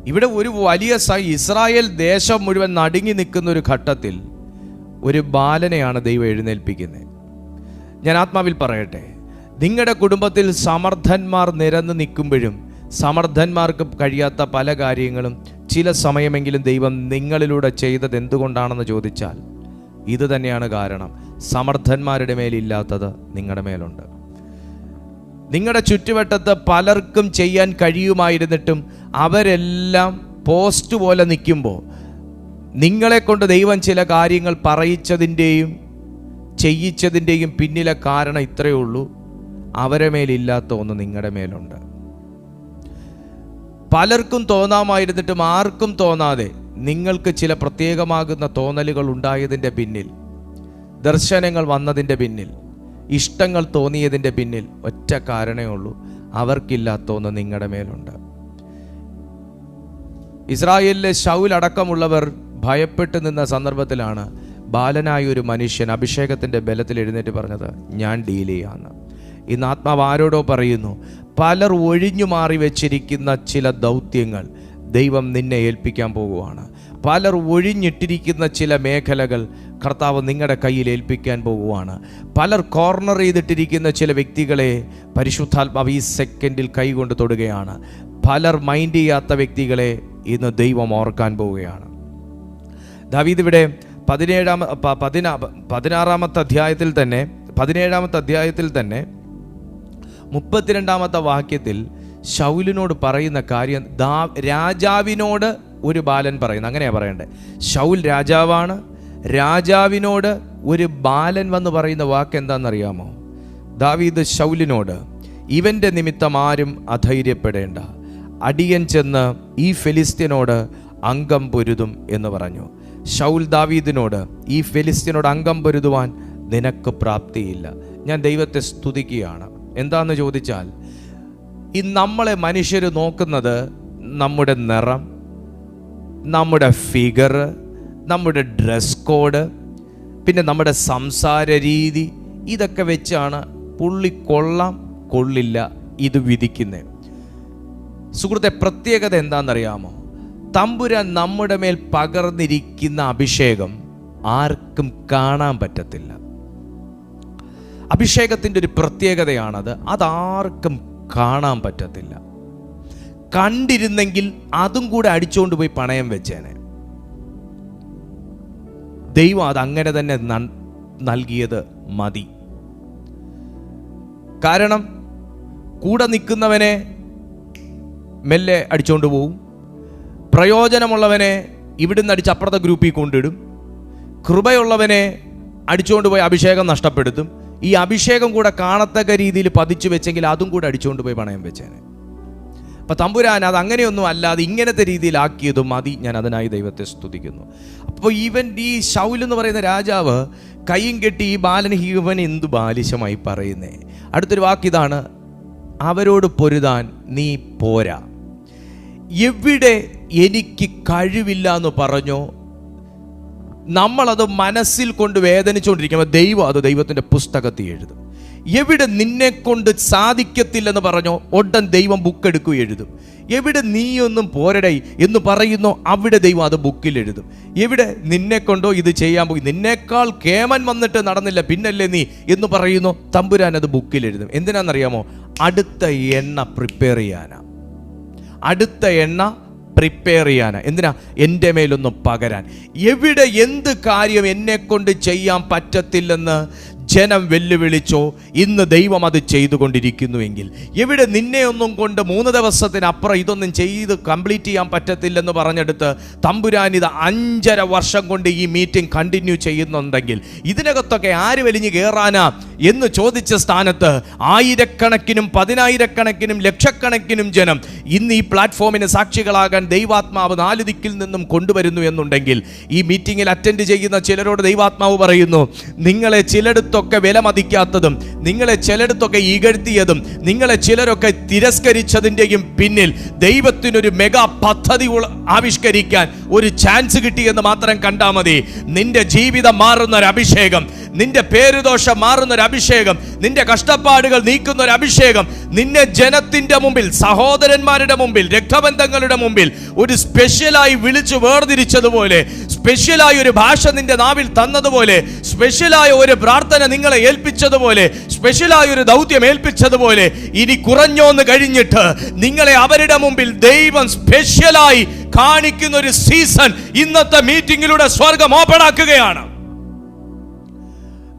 ഇവിടെ ഒരു വലിയ ഇസ്രായേൽ ദേശം മുഴുവൻ നടുങ്ങി നിൽക്കുന്ന ഒരു ഘട്ടത്തിൽ ഒരു ബാലനെയാണ് ദൈവം എഴുന്നേൽപ്പിക്കുന്നത്. ഞാൻ ആത്മാവിൽ പറയട്ടെ, നിങ്ങളുടെ കുടുംബത്തിൽ സമർത്ഥന്മാർ നിരന്ന് നിൽക്കുമ്പോഴും സമർത്ഥന്മാർക്ക് കഴിയാത്ത പല കാര്യങ്ങളും ചില സമയമെങ്കിലും ദൈവം നിങ്ങളിലൂടെ ചെയ്തത് എന്തുകൊണ്ടാണെന്ന് ചോദിച്ചാൽ ഇത് തന്നെയാണ് കാരണം. സമർത്ഥന്മാരുടെ മേലില്ലാത്തത് നിങ്ങളുടെ മേലുണ്ട്. നിങ്ങളുടെ ചുറ്റുവട്ടത്ത് പലർക്കും ചെയ്യാൻ കഴിയുമായിരുന്നിട്ടും അവരെല്ലാം പോസ്റ്റ് പോലെ നിൽക്കുമ്പോൾ നിങ്ങളെ കൊണ്ട് ദൈവം ചില കാര്യങ്ങൾ പറയിച്ചതിൻ്റെയും ചെയ്യിച്ചതിൻ്റെയും പിന്നിലെ കാരണം ഇത്രയേ ഉള്ളൂ. അവരെ മേലില്ലാത്ത ഒന്ന് നിങ്ങളുടെ മേലുണ്ട്. പലർക്കും തോന്നാമായിരുന്നിട്ടും ആർക്കും തോന്നാതെ നിങ്ങൾക്ക് ചില പ്രത്യേകമാകുന്ന തോന്നലുകൾ ഉണ്ടായതിൻ്റെ പിന്നിൽ, ദർശനങ്ങൾ വന്നതിൻ്റെ പിന്നിൽ, ഇഷ്ടങ്ങൾ തോന്നിയതിൻ്റെ പിന്നിൽ ഒറ്റ കാരണമേ ഉള്ളൂ: അവർക്കില്ലാത്ത ഒന്ന് നിങ്ങളുടെ മേലുണ്ട്. ഇസ്രായേലിലെ ശൗൽ അടക്കമുള്ളവർ ഭയപ്പെട്ട് നിന്ന സന്ദർഭത്തിലാണ് ബാലനായ ഒരു മനുഷ്യൻ അഭിഷേകത്തിൻ്റെ ബലത്തിൽ എഴുന്നേറ്റ് പറഞ്ഞത്, ഞാൻ ഡീൽ ചെയ്യാന്ന്. ഇന്ന് ആത്മാവ് ആരോടോ പറയുന്നു, പലർ ഒഴിഞ്ഞു മാറി വെച്ചിരിക്കുന്ന ചില ദൗത്യങ്ങൾ ദൈവം നിന്നെ ഏൽപ്പിക്കാൻ പോകുവാണ്. പലർ ഒഴിഞ്ഞിട്ടിരിക്കുന്ന ചില മേഖലകൾ കർത്താവ് നിങ്ങളുടെ കയ്യിൽ ഏൽപ്പിക്കാൻ പോകുവാണ്. പലർ കോർണർ ചെയ്തിട്ടിരിക്കുന്ന ചില വ്യക്തികളെ പരിശുദ്ധാത്മാവ് ഈ സെക്കൻഡിൽ കൈകൊണ്ട് തൊടുകയാണ്. പലർ മൈൻഡ് ചെയ്യാത്ത വ്യക്തികളെ ഇന്ന് ദൈവം ഓർക്കാൻ പോവുകയാണ്. ദാവീദ് ഇവിടെ 16-ാമത്തെ അധ്യായത്തിൽ തന്നെ 32-ാമത്തെ വാക്യത്തിൽ ശൗലിനോട് പറയുന്ന കാര്യം, രാജാവിനോട് ഒരു ബാലൻ പറയുന്നു. അങ്ങനെയാണ് പറയണ്ടേ. ശൗൽ രാജാവാണ്. രാജാവിനോട് ഒരു ബാലൻ വന്ന് പറയുന്ന വാക്ക് എന്താണെന്നറിയാമോ? ദാവീദ് ശൗലിനോട്, ഇവൻ്റെ നിമിത്തം ആരും അധൈര്യപ്പെടേണ്ട, അടിയൻ ചെന്ന് ഈ ഫെലിസ്ത്യനോട് അംഗം പൊരുതും എന്ന് പറഞ്ഞു. ശൗൽ ദാവീദിനോട്, ഈ ഫെലിസ്ത്യനോട് അംഗം പൊരുതുവാൻ നിനക്ക് പ്രാപ്തിയില്ല. ഞാൻ ദൈവത്തെ സ്തുതിക്കുകയാണ്. എന്താണെന്ന് ചോദിച്ചാൽ, ഈ നമ്മളെ മനുഷ്യർ നോക്കുന്നത് നമ്മുടെ നിറം, നമ്മുടെ ഫിഗർ, നമ്മുടെ ഡ്രസ് കോഡ്, പിന്നെ നമ്മുടെ സംസാര രീതി, ഇതൊക്കെ വെച്ചാണ് പുള്ളി കൊള്ളാം കൊള്ളില്ല ഇത് വിധിക്കുന്നത്. സുഹൃത്തെ, പ്രത്യേകത എന്താണെന്നറിയാമോ? തമ്പുരാൻ നമ്മുടെ മേൽ പകർന്നിരിക്കുന്ന അഭിഷേകം ആർക്കും കാണാൻ പറ്റത്തില്ല. അഭിഷേകത്തിൻ്റെ ഒരു പ്രത്യേകതയാണത്. അതാർക്കും കാണാൻ പറ്റത്തില്ല. കണ്ടിരുന്നെങ്കിൽ അതും കൂടെ അടിച്ചുകൊണ്ട് പോയി പണയം വെച്ചേനെ. ദൈവം അതങ്ങനെ തന്നെ നൽകിയത് മതി. കാരണം കൂടെ നിൽക്കുന്നവനെ മെല്ലെ അടിച്ചുകൊണ്ട് പോവും, പ്രയോജനമുള്ളവനെ ഇവിടുന്ന് അടിച്ച് അപ്പുറത്തെ ഗ്രൂപ്പിൽ കൊണ്ടിടും, കൃപയുള്ളവനെ അടിച്ചുകൊണ്ട് പോയി അഭിഷേകം നഷ്ടപ്പെടുത്തും. ഈ അഭിഷേകം കൂടെ കാണത്തക്ക രീതിയിൽ പതിച്ചു വെച്ചെങ്കിൽ അതും കൂടെ അടിച്ചുകൊണ്ട് പോയി പണയം വെച്ചേനെ. അപ്പം തമ്പുരാൻ അത് അങ്ങനെയൊന്നും അല്ലാതെ ഇങ്ങനത്തെ രീതിയിലാക്കിയതും മതി. ഞാൻ അതിനായി ദൈവത്തെ സ്തുതിക്കുന്നു. അപ്പോൾ ഈ ശൗൽ എന്ന് പറയുന്ന രാജാവ് കൈയും കെട്ടി ഈ ബാലൻ ഹീവൻ എന്തു ബാലിശമായി പറയുന്നേ. അടുത്തൊരു വാക്കിതാണ്, അവരോട് പൊരുതാൻ നീ പോരാ. എവിടെ എനിക്ക് കഴിവില്ല എന്ന് പറഞ്ഞോ, നമ്മളത് മനസ്സിൽ കൊണ്ട് വേദനിച്ചുകൊണ്ടിരിക്കുമ്പോൾ ദൈവം അത് ദൈവത്തിൻ്റെ പുസ്തകത്തിൽ എഴുതും. എവിടെ നിന്നെ കൊണ്ട് സാധിക്കത്തില്ലെന്ന് പറഞ്ഞോ, ഉടൻ ദൈവം ബുക്ക് എടുക്കുക എഴുതും. എവിടെ നീയൊന്നും പോരടൈ എന്ന് പറയുന്നോ, അവിടെ ദൈവം അത് ബുക്കിൽ എഴുതും. എവിടെ നിന്നെ കൊണ്ടോ ഇത് ചെയ്യാൻ പോയി, നിന്നേക്കാൾ കേമൻ വന്നിട്ട് നടന്നില്ല പിന്നല്ലേ നീ എന്ന് പറയുന്നോ, തമ്പുരാൻ അത് ബുക്കിൽ എഴുതും. എന്തിനാണെന്നറിയാമോ? അടുത്ത എണ്ണ പ്രിപ്പയർ ചെയ്യാനാ. അടുത്ത എണ്ണ പ്രിപ്പയർ ചെയ്യാനാ. എന്തിനാ? എൻ്റെ മേലൊന്ന് പകരാൻ. എവിടെ എന്ത് കാര്യം എന്നെ കൊണ്ട് ചെയ്യാൻ പറ്റത്തില്ലെന്ന് ജനം വെല്ലുവിളിച്ചോ, ഇന്ന് ദൈവം അത് ചെയ്തുകൊണ്ടിരിക്കുന്നുവെങ്കിൽ, എവിടെ നിന്നെ ഒന്നും കൊണ്ട് 3 ദിവസത്തിനപ്പുറം ഇതൊന്നും ചെയ്ത് കംപ്ലീറ്റ് ചെയ്യാൻ പറ്റത്തില്ലെന്ന് പറഞ്ഞെടുത്ത് തമ്പുരാൻ ഇത് 5.5 വർഷം കൊണ്ട് ഈ മീറ്റിംഗ് കണ്ടിന്യൂ ചെയ്യുന്നുണ്ടെങ്കിൽ ഇതിനകത്തൊക്കെ ആര് വലിഞ്ഞു കയറാനാ എന്ന് ചോദിച്ച സ്ഥാനത്ത് ആയിരക്കണക്കിനും 10,000-കണക്കിനും ലക്ഷക്കണക്കിനും ജനം ഇന്ന് ഈ പ്ലാറ്റ്ഫോമിന് സാക്ഷികളാകാൻ ദൈവാത്മാവ് 4 ദിക്കിൽ നിന്നും കൊണ്ടുവരുന്നു എന്നുണ്ടെങ്കിൽ, ഈ മീറ്റിങ്ങിൽ അറ്റൻഡ് ചെയ്യുന്ന ചിലരോട് ദൈവാത്മാവ് പറയുന്നു, നിങ്ങളെ ചിലടത്തൊക്കെ വിലമതിക്കാത്തതും, നിങ്ങളെ ചിലടത്തൊക്കെ ഇകഴ്ത്തിയതും, നിങ്ങളെ ചിലരൊക്കെ തിരസ്കരിച്ചതിൻ്റെയും പിന്നിൽ ദൈവത്തിനൊരു മെഗാ പദ്ധതി ആവിഷ്കരിക്കാൻ ഒരു ചാൻസ് കിട്ടിയെന്ന് മാത്രം കണ്ടാൽ മതി. നിന്റെ ജീവിതം മാറുന്നൊരു അഭിഷേകം, നിന്റെ പേരുദോഷം മാറുന്നൊരു അഭിഷേകം, നിന്റെ കഷ്ടപ്പാടുകൾ നീക്കുന്നൊരു അഭിഷേകം, നിന്നെ ജനത്തിന്റെ മുമ്പിൽ, സഹോദരന്മാരുടെ മുമ്പിൽ, രക്തബന്ധങ്ങളുടെ മുമ്പിൽ ഒരു സ്പെഷ്യലായി വിളിച്ചു വേർതിരിച്ചതുപോലെ, സ്പെഷ്യലായി ഒരു ഭാഷ നിന്റെ നാവിൽ തന്നതുപോലെ, സ്പെഷ്യലായ ഒരു പ്രാർത്ഥന നിങ്ങളെ ഏൽപ്പിച്ചതുപോലെ, സ്പെഷ്യലായ ഒരു ദൗത്യം ഏൽപ്പിച്ചതുപോലെ, ഇനി കുറഞ്ഞോന്ന് കഴിഞ്ഞിട്ട് നിങ്ങളെ അവരുടെ മുമ്പിൽ ദൈവം സ്പെഷ്യലായി കാണിക്കുന്ന ഒരു സീസൺ ഇന്നത്തെ മീറ്റിംഗിലൂടെ സ്വർഗം ഓപ്പൺ ആക്കുകയാണ്.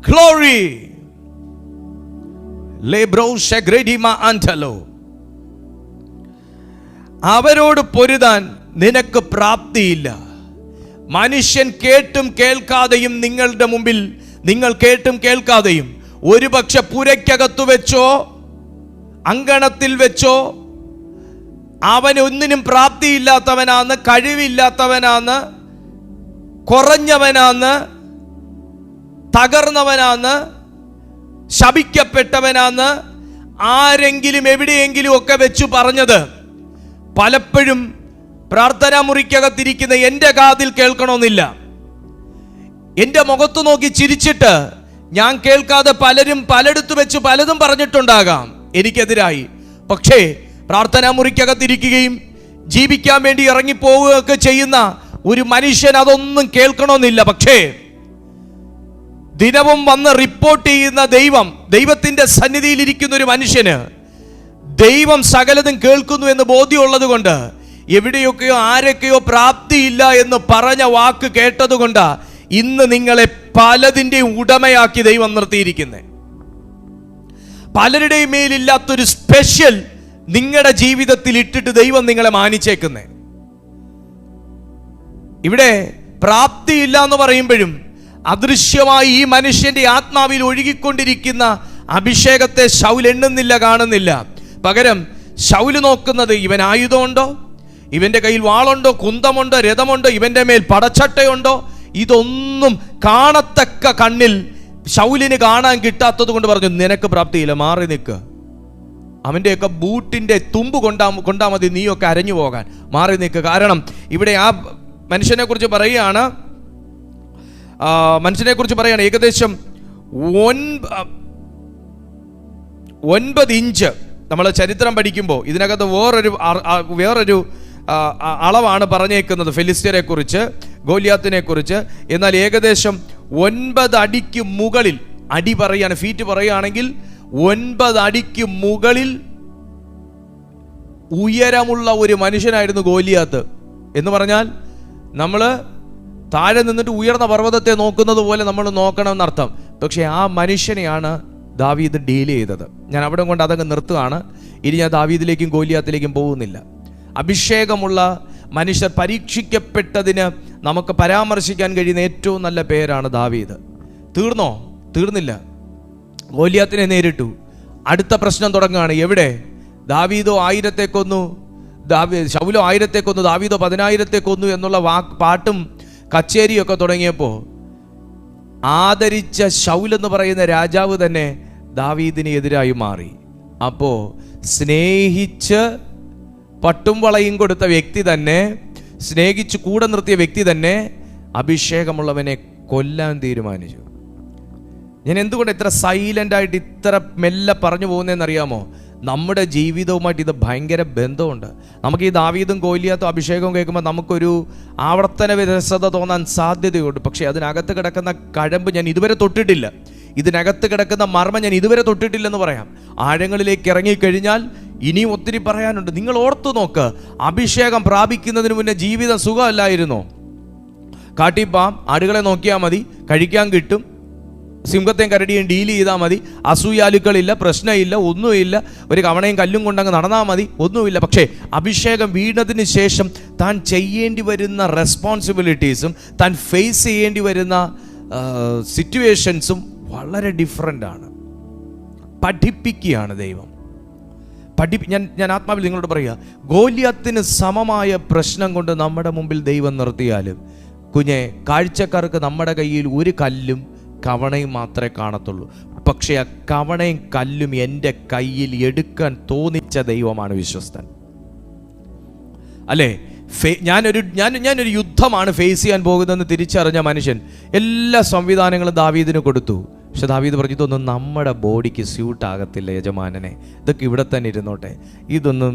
Glory. Lebro shagredima antalo. അവരോട് പൊരുതാൻ നിനക്ക് പ്രാപ്തിയില്ല. മനുഷ്യൻ കേട്ടും കേൾക്കാതെയും നിങ്ങളുടെ മുമ്പിൽ, നിങ്ങൾ കേട്ടും കേൾക്കാതെയും ഒരുപക്ഷെ പുരയ്ക്കകത്തു വെച്ചോ അങ്കണത്തിൽ വെച്ചോ അവൻ ഒന്നിനും പ്രാപ്തിയില്ലാത്തവനാന്ന്, കഴിവില്ലാത്തവനാന്ന്, കുറഞ്ഞവനാന്ന്, തകർന്നവനാന്ന്, ശപിക്കപ്പെട്ടവനാന്ന് ആരെങ്കിലും എവിടെയെങ്കിലും ഒക്കെ വെച്ചു പറഞ്ഞത് പലപ്പോഴും പ്രാർത്ഥനാ മുറിക്കകത്തിരിക്കുന്ന എൻ്റെ കാതിൽ കേൾക്കണമെന്നില്ല. എൻ്റെ മുഖത്ത് നോക്കി ചിരിച്ചിട്ട് ഞാൻ കേൾക്കാതെ പലരും പലയിടത്ത് വെച്ച് പലതും പറഞ്ഞിട്ടുണ്ടാകാം എനിക്കെതിരായി. പക്ഷേ പ്രാർത്ഥനാ മുറിക്കകത്തിരിക്കുകയും ജീവിക്കാൻ വേണ്ടി ഇറങ്ങിപ്പോവുകയൊക്കെ ചെയ്യുന്ന ഒരു മനുഷ്യൻ അതൊന്നും കേൾക്കണമെന്നില്ല. പക്ഷേ ദിനവും വന്ന് റിപ്പോർട്ട് ചെയ്യുന്ന ദൈവത്തിന്റെ സന്നിധിയിൽ ഇരിക്കുന്ന ഒരു മനുഷ്യന് ദൈവം സകലതും കേൾക്കുന്നു എന്ന് ബോധ്യമുള്ളത് കൊണ്ട്, എവിടെയൊക്കെയോ ആരൊക്കെയോ പ്രാപ്തിയില്ല എന്ന് പറഞ്ഞ വാക്ക് കേട്ടതുകൊണ്ട് ഇന്ന് നിങ്ങളെ പലതിൻ്റെയും ഉടമയാക്കി ദൈവം നിർത്തിയിരിക്കുന്നത്. പലരുടെയും മേലില്ലാത്തൊരു സ്പെഷ്യൽ നിങ്ങളുടെ ജീവിതത്തിൽ ഇട്ടിട്ട് ദൈവം നിങ്ങളെ മാനിച്ചേക്കുന്നേ. ഇവിടെ പ്രാപ്തിയില്ല എന്ന് പറയുമ്പോഴും അദൃശ്യമായി ഈ മനുഷ്യന്റെ ആത്മാവിൽ ഒഴുകിക്കൊണ്ടിരിക്കുന്ന അഭിഷേകത്തെ ശൗൽ എണ്ണുന്നില്ല, കാണുന്നില്ല. പകരം ശൗല് നോക്കുന്നത് ഇവൻ ആയുധമുണ്ടോ, ഇവന്റെ കയ്യിൽ വാളുണ്ടോ, കുന്തമുണ്ടോ, രഥമുണ്ടോ, ഇവന്റെ മേൽ പടച്ചട്ടയുണ്ടോ, ഇതൊന്നും കാണത്തക്ക കണ്ണിൽ ശൗലിന് കാണാൻ കിട്ടാത്തത് കൊണ്ട് പറഞ്ഞു, നിനക്ക് പ്രാപ്തിയില്ല, മാറി നിൽക്കുക. അവൻ്റെയൊക്കെ ബൂട്ടിന്റെ തുമ്പ് കൊണ്ടാ മതി നീയൊക്കെ അരഞ്ഞു പോകാൻ, മാറി നിൽക്കുക. കാരണം ഇവിടെ ആ മനുഷ്യനെ കുറിച്ച് പറയുകയാണ്, ഏകദേശം 9 ഇഞ്ച്. നമ്മൾ ചരിത്രം പഠിക്കുമ്പോൾ ഇതിനകത്ത് വേറൊരു അളവാണ് പറഞ്ഞേക്കുന്നത് ഫെലിസ്ത്യരെ കുറിച്ച്, ഗോലിയാത്തിനെ കുറിച്ച്. എന്നാൽ ഏകദേശം 9 അടിക്ക് മുകളിൽ, അടി പറയാണ്, ഫീറ്റ് പറയുകയാണെങ്കിൽ 9 അടിക്ക് മുകളിൽ ഉയരമുള്ള ഒരു മനുഷ്യനായിരുന്നു ഗോലിയാത്ത്. എന്ന് പറഞ്ഞാൽ നമ്മൾ താഴെ നിന്നിട്ട് ഉയർന്ന പർവ്വതത്തെ നോക്കുന്നത് പോലെ നമ്മൾ നോക്കണമെന്നർത്ഥം. പക്ഷേ ആ മനുഷ്യനെയാണ് ദാവീദ് ഡീൽ ചെയ്തത്. ഞാൻ അവിടെ കൊണ്ട് അതങ്ങ് നിർത്തുകയാണ്. ഇനി ഞാൻ ദാവീദിലേക്കും ഗോലിയാത്തിലേക്കും പോകുന്നില്ല. അഭിഷേകമുള്ള മനുഷ്യർ പരീക്ഷിക്കപ്പെട്ടതിന് നമുക്ക് പരാമർശിക്കാൻ കഴിയുന്ന ഏറ്റവും നല്ല പേരാണ് ദാവീദ്. തീർന്നോ? തീർന്നില്ല. ഗോലിയാത്തിനെ നേരിട്ടു. അടുത്ത പ്രശ്നം തുടങ്ങുകയാണ്. എവിടെ? ദാവീദോ 1000 കൊന്നു, ശൗലോ 1000 കൊന്നു, ദാവീദോ 10,000 കൊന്നു എന്നുള്ള പാട്ടും കച്ചേരിയൊക്കെ തുടങ്ങിയപ്പോൾ ആദരിച്ച ശൗൽ എന്ന് പറയുന്ന രാജാവ് തന്നെ ദാവീദിന് എതിരായി മാറി. അപ്പോ സ്നേഹിച്ച് പട്ടും വളയും കൊടുത്ത വ്യക്തി തന്നെ, സ്നേഹിച്ച് കൂടെ നിർത്തിയ വ്യക്തി തന്നെ അഭിഷേകമുള്ളവനെ കൊല്ലാൻ തീരുമാനിച്ചു. ഞാൻ എന്തുകൊണ്ട് ഇത്ര സൈലന്റ് ആയിട്ട് ഇത്ര മെല്ലെ പറഞ്ഞു പോകുന്നതെന്നറിയാമോ? നമ്മുടെ ജീവിതവുമായിട്ട് ഇത് ഭയങ്കര ബന്ധമുണ്ട്. നമുക്ക് ഈ ദാവീദും ഗോലിയാത്തും അഭിഷേകവും കേൾക്കുമ്പോൾ നമുക്കൊരു ആവർത്തന വിരസത തോന്നാൻ സാധ്യതയുണ്ട്. പക്ഷേ അതിനകത്ത് കിടക്കുന്ന കഴമ്പ് ഞാൻ ഇതുവരെ തൊട്ടിട്ടില്ല, ഇതിനകത്ത് കിടക്കുന്ന മർമ്മം ഞാൻ ഇതുവരെ തൊട്ടിട്ടില്ലെന്ന് പറയാം. ആഴങ്ങളിലേക്ക് ഇറങ്ങിക്കഴിഞ്ഞാൽ ഇനിയും ഒത്തിരി പറയാനുണ്ട്. നിങ്ങൾ ഓർത്തു നോക്ക്, അഭിഷേകം പ്രാപിക്കുന്നതിന് മുന്നേ ജീവിതം സുഖമല്ലായിരുന്നോ? കാട്ടിപ്പാം, ആടുകളെ നോക്കിയാൽ മതി, കഴിക്കാൻ കിട്ടും, സിംഹത്തെയും കരടിയും ഡീൽ ചെയ്താൽ മതി, അസൂയാലുക്കളില്ല, പ്രശ്നമില്ല, ഒന്നുമില്ല, ഒരു കവണയും കല്ലും കൊണ്ടങ്ങ് നടന്നാൽ മതി, ഒന്നുമില്ല. പക്ഷേ അഭിഷേകം വീണതിന് ശേഷം താൻ ചെയ്യേണ്ടി വരുന്ന റെസ്പോൺസിബിലിറ്റീസും താൻ ഫേസ് ചെയ്യേണ്ടി വരുന്ന സിറ്റുവേഷൻസും വളരെ ഡിഫറൻ്റ് ആണ്. പഠിപ്പിക്കുകയാണ് ദൈവം. ഞാൻ ആത്മാവിൽ നിങ്ങളോട് പറയുക, ഗോലിയാത്തിന് സമമായ പ്രശ്നം കൊണ്ട് നമ്മുടെ മുമ്പിൽ ദൈവം നിർത്തിയാലും കുഞ്ഞെ, കാഴ്ചക്കാർക്ക് നമ്മുടെ കയ്യിൽ ഒരു കല്ലും കവണയും മാത്രമേ കാണത്തുള്ളൂ. പക്ഷേ ആ കവണയും കല്ലും എൻ്റെ കയ്യിൽ എടുക്കാൻ തോന്നിച്ച ദൈവമാണ് വിശ്വസ്തൻ. അല്ലേ? ഞാനൊരു യുദ്ധമാണ് ഫേസ് ചെയ്യാൻ പോകുന്നതെന്ന് തിരിച്ചറിഞ്ഞ മനുഷ്യൻ എല്ലാ സംവിധാനങ്ങളും ദാവീദിന് കൊടുത്തു. പക്ഷെ ദാവീദ് പറഞ്ഞു, ഇതൊന്നും നമ്മുടെ ബോഡിക്ക് സ്യൂട്ട് ആകത്തില്ല യജമാനനെ, ഇതൊക്കെ ഇവിടെ തന്നെ ഇരുന്നോട്ടെ, ഇതൊന്നും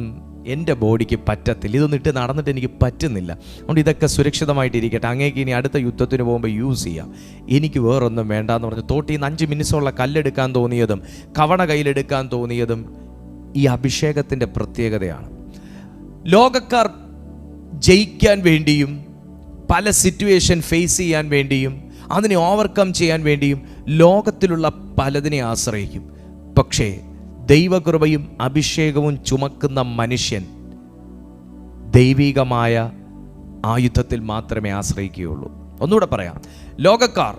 എൻ്റെ ബോഡിക്ക് പറ്റത്തില്ല, ഇതൊന്നും ഇട്ട് നടന്നിട്ട് എനിക്ക് പറ്റുന്നില്ല, അതുകൊണ്ട് ഇതൊക്കെ സുരക്ഷിതമായിട്ടിരിക്കട്ടെ, അങ്ങേക്ക് ഇനി അടുത്ത യുദ്ധത്തിന് പോകുമ്പോൾ യൂസ് ചെയ്യാം, എനിക്ക് വേറൊന്നും വേണ്ടാന്ന് പറഞ്ഞ് തോട്ടിൽ നിന്ന് 5 മിനിസമുള്ള കല്ലെടുക്കാൻ തോന്നിയതും കവണ കയ്യിലെടുക്കാൻ തോന്നിയതും ഈ അഭിഷേകത്തിൻ്റെ പ്രത്യേകതയാണ്. ലോകക്കാർ ജയിക്കാൻ വേണ്ടിയും പല സിറ്റുവേഷൻ ഫേസ് ചെയ്യാൻ വേണ്ടിയും അതിനെ ഓവർകം ചെയ്യാൻ വേണ്ടിയും ലോകത്തിലുള്ള പലതിനെ ആശ്രയിക്കും. പക്ഷേ ദൈവകൃപയും അഭിഷേകവും ചുമക്കുന്ന മനുഷ്യൻ ദൈവികമായ ആയുധത്തിൽ മാത്രമേ ആശ്രയിക്കുകയുള്ളൂ. ഒന്നുകൂടെ പറയാം, ലോകക്കാർ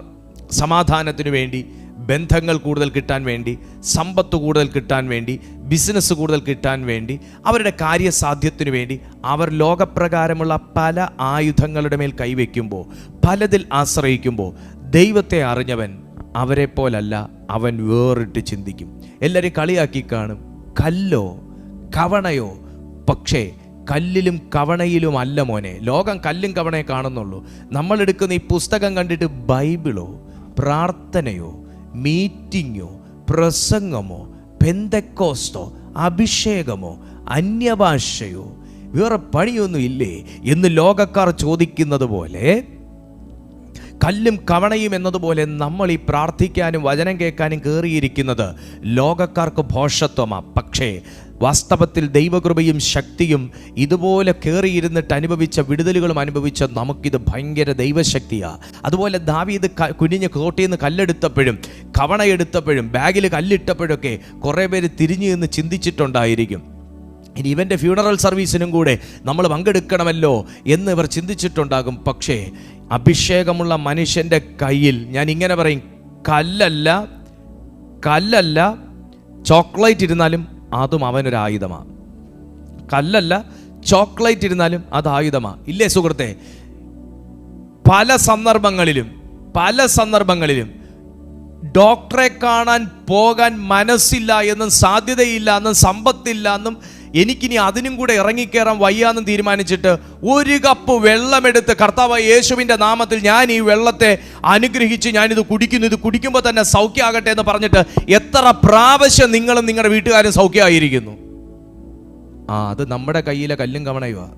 സമാധാനത്തിനു വേണ്ടി, ബന്ധങ്ങൾ കൂടുതൽ കിട്ടാൻ വേണ്ടി, സമ്പത്ത് കൂടുതൽ കിട്ടാൻ വേണ്ടി, ബിസിനസ് കൂടുതൽ കിട്ടാൻ വേണ്ടി, അവരുടെ കാര്യസാധ്യത്തിനു വേണ്ടി അവർ ലോകപ്രകാരമുള്ള പല ആയുധങ്ങളുടെ മേൽ കൈവയ്ക്കുമ്പോൾ, പലതിൽ ആശ്രയിക്കുമ്പോൾ, ദൈവത്തെ അറിഞ്ഞവൻ അവരെ പോലല്ല, അവൻ വേറിട്ട് ചിന്തിക്കും. എല്ലാവരും കളിയാക്കി കാണും, കല്ലോ കവണയോ. പക്ഷേ കല്ലിലും കവണയിലും അല്ല മോനെ. ലോകം കല്ലും കവണയെ കാണുന്നുള്ളൂ. നമ്മളെടുക്കുന്ന ഈ പുസ്തകം കണ്ടിട്ട് ബൈബിളോ, പ്രാർത്ഥനയോ, മീറ്റിങ്ങോ, പ്രസംഗമോ, പെന്തക്കോസ്തോ, അഭിഷേകമോ, അന്യഭാഷയോ, വേറെ പണിയൊന്നും ഇല്ലേ എന്ന് ലോകക്കാർ ചോദിക്കുന്നത് പോലെ, കല്ലും കവണയും എന്നതുപോലെ നമ്മൾ ഈ പ്രാർത്ഥിക്കാനും വചനം കേൾക്കാനും കയറിയിരിക്കുന്നത് ലോകക്കാർക്ക് ഭോഷത്വമാണ്. പക്ഷേ വാസ്തവത്തിൽ ദൈവകൃപയും ശക്തിയും ഇതുപോലെ കയറിയിരുന്നിട്ട് അനുഭവിച്ച വിടുതലുകളും അനുഭവിച്ച നമുക്കിത് ഭയങ്കര ദൈവശക്തിയാണ്. അതുപോലെ ദാവീദ് കുനിഞ്ഞ് കോട്ടയിൽ നിന്ന് കല്ലെടുത്തപ്പോഴും കവണയെടുത്തപ്പോഴും ബാഗിൽ കല്ലിട്ടപ്പോഴൊക്കെ കുറേ പേര് തിരിഞ്ഞു നിന്ന് ചിന്തിച്ചിട്ടുണ്ടായിരിക്കും, ഇനി ഇവൻ്റെ ഫ്യൂണറൽ സർവീസിനും കൂടെ നമ്മൾ പങ്കെടുക്കണമല്ലോ എന്ന് ഇവർ ചിന്തിച്ചിട്ടുണ്ടാകും. പക്ഷേ അഭിഷേകമുള്ള മനുഷ്യൻ്റെ കയ്യിൽ, ഞാൻ ഇങ്ങനെ പറയും, കല്ലല്ല ചോക്ലേറ്റ് ഇരുന്നാലും അതും അവനൊരു ആയുധമാണ്. കല്ലല്ല ചോക്ലേറ്റ് ഇരുന്നാലും അത് ആയുധമാണ്. ഇല്ലേ സുഹൃത്തെ? പല സന്ദർഭങ്ങളിലും ഡോക്ടറെ കാണാൻ പോകാൻ മനസ്സില്ല എന്നും സാധ്യതയില്ല എന്നും സമ്പത്തില്ല എന്നും എനിക്കിനി അതിനും കൂടെ ഇറങ്ങിക്കയറാൻ വയ്യാന്നും തീരുമാനിച്ചിട്ട് ഒരു കപ്പ് വെള്ളമെടുത്ത് കർത്താവായ യേശുവിൻ്റെ നാമത്തിൽ ഞാൻ ഈ വെള്ളത്തെ അനുഗ്രഹിച്ച് ഞാനിത് കുടിക്കുന്നു, ഇത് കുടിക്കുമ്പോൾ തന്നെ സൗഖ്യമാകട്ടെ എന്ന് പറഞ്ഞിട്ട് എത്ര പ്രാവശ്യം നിങ്ങളും നിങ്ങളുടെ വീട്ടുകാരും സൗഖ്യമായിരിക്കുന്നു. അത് നമ്മുടെ കയ്യിലെ കല്ലും കവണയുവാ.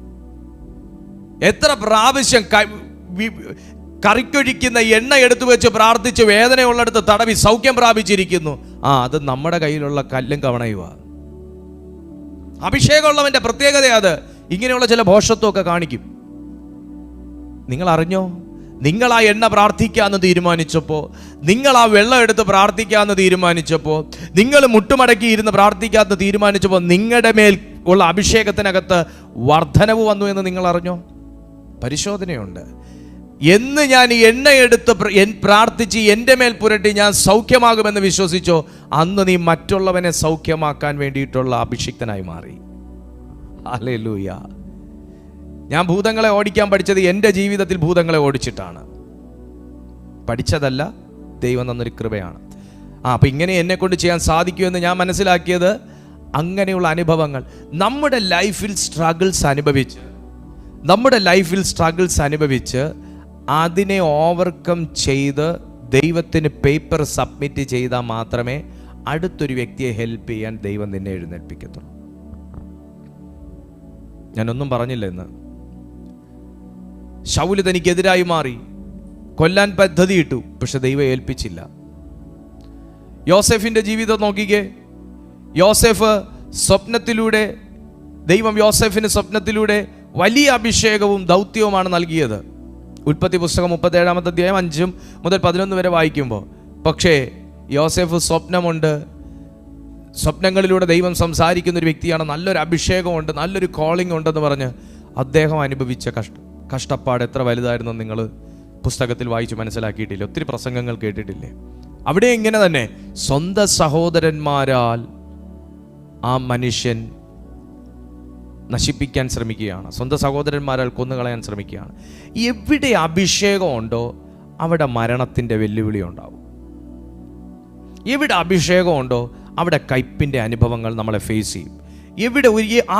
എത്ര പ്രാവശ്യം കറിക്കൊഴിക്കുന്ന എണ്ണ എടുത്തു വെച്ച് പ്രാർത്ഥിച്ച് വേദനയുള്ളിടത്ത് തടവി സൗഖ്യം പ്രാപിച്ചിരിക്കുന്നു. അത് നമ്മുടെ കയ്യിലുള്ള കല്ലും കവണയുവാ. അഭിഷേകമുള്ളവന്റെ പ്രത്യേകത അത്. ഇങ്ങനെയുള്ള ചില ഭോഷത്വമൊക്കെ കാണിക്കും. നിങ്ങൾ അറിഞ്ഞോ? നിങ്ങൾ ആ എണ്ണ പ്രാർത്ഥിക്കാമെന്ന് തീരുമാനിച്ചപ്പോൾ, നിങ്ങൾ ആ വെള്ളം എടുത്ത് പ്രാർത്ഥിക്കാമെന്ന് തീരുമാനിച്ചപ്പോൾ, നിങ്ങൾ മുട്ടുമടക്കി ഇരുന്ന് പ്രാർത്ഥിക്കാമെന്ന് തീരുമാനിച്ചപ്പോൾ നിങ്ങളുടെ മേൽ ഉള്ള അഭിഷേകത്തിനകത്ത് വർധനവ് വന്നു എന്ന് നിങ്ങൾ അറിഞ്ഞോ? പരിശോധനയുണ്ട്. എന്ന് ഞാൻ ഈ എണ്ണയെടുത്ത് പ്രാർത്ഥിച്ച് എൻ്റെ മേൽ പുരട്ടി ഞാൻ സൗഖ്യമാകുമെന്ന് വിശ്വസിച്ചോ, അന്ന് നീ മറ്റുള്ളവനെ സൗഖ്യമാക്കാൻ വേണ്ടിയിട്ടുള്ള അഭിഷിക്തനായി മാറി. ഹല്ലേലൂയ. ഞാൻ ഭൂതങ്ങളെ ഓടിക്കാൻ പഠിച്ചത് എൻ്റെ ജീവിതത്തിൽ ഭൂതങ്ങളെ ഓടിച്ചിട്ടാണ്. പഠിച്ചതല്ല, ദൈവം തന്നൊരു കൃപയാണ്. അപ്പം ഇങ്ങനെ എന്നെ കൊണ്ട് ചെയ്യാൻ സാധിക്കുമെന്ന് ഞാൻ മനസ്സിലാക്കിയത് അങ്ങനെയുള്ള അനുഭവങ്ങൾ. നമ്മുടെ ലൈഫിൽ സ്ട്രഗിൾസ് അനുഭവിച്ച് അതിനെ ഓവർകം ചെയ്ത് ദൈവത്തിന് പേപ്പർ സബ്മിറ്റ് ചെയ്താൽ മാത്രമേ അടുത്തൊരു വ്യക്തിയെ ഹെൽപ്പ് ചെയ്യാൻ ദൈവം നിന്നെ എഴുന്നേൽപ്പിക്കത്തുള്ളൂ. ഞാനൊന്നും പറഞ്ഞില്ല ഇന്ന്. ശൗല് തനിക്കെതിരായി മാറി, കൊല്ലാൻ പദ്ധതിയിട്ടു, പക്ഷെ ദൈവം ഏൽപ്പിച്ചില്ല. യോസെഫിന്റെ ജീവിതം നോക്കിക്കേ. യോസെഫ് സ്വപ്നത്തിലൂടെ, ദൈവം യോസെഫിന് സ്വപ്നത്തിലൂടെ വലിയ അഭിഷേകവും ദൗത്യവുമാണ് നൽകിയത്. ഉൽപ്പത്തി പുസ്തകം 37-ാമത്തെ അധ്യായം 5 മുതൽ 11 വരെ വായിക്കുമ്പോൾ. പക്ഷേ യോസെഫ് സ്വപ്നങ്ങളിലൂടെ ദൈവം സംസാരിക്കുന്ന ഒരു വ്യക്തിയാണ്. നല്ലൊരു അഭിഷേകമുണ്ട്, നല്ലൊരു കോളിംഗ് ഉണ്ടെന്ന് പറഞ്ഞ് അദ്ദേഹം അനുഭവിച്ച കഷ്ടപ്പാട് എത്ര വലുതായിരുന്നു നിങ്ങൾ പുസ്തകത്തിൽ വായിച്ച് മനസ്സിലാക്കിയിട്ടില്ല. ഒത്തിരി പ്രസംഗങ്ങൾ കേട്ടിട്ടില്ലേ? അവിടെ ഇങ്ങനെ തന്നെ സ്വന്തം സഹോദരന്മാരാൽ ആ മനുഷ്യൻ നശിപ്പിക്കാൻ ശ്രമിക്കുകയാണ്. സ്വന്തം സഹോദരന്മാരാൽ കൊന്നുകളയാൻ ശ്രമിക്കുകയാണ്. എവിടെ അഭിഷേകമുണ്ടോ അവിടെ മരണത്തിൻ്റെ വെല്ലുവിളി ഉണ്ടാവും. എവിടെ അഭിഷേകമുണ്ടോ അവിടെ കയ്പിൻ്റെ അനുഭവങ്ങൾ നമ്മളെ ഫേസ് ചെയ്യും. എവിടെ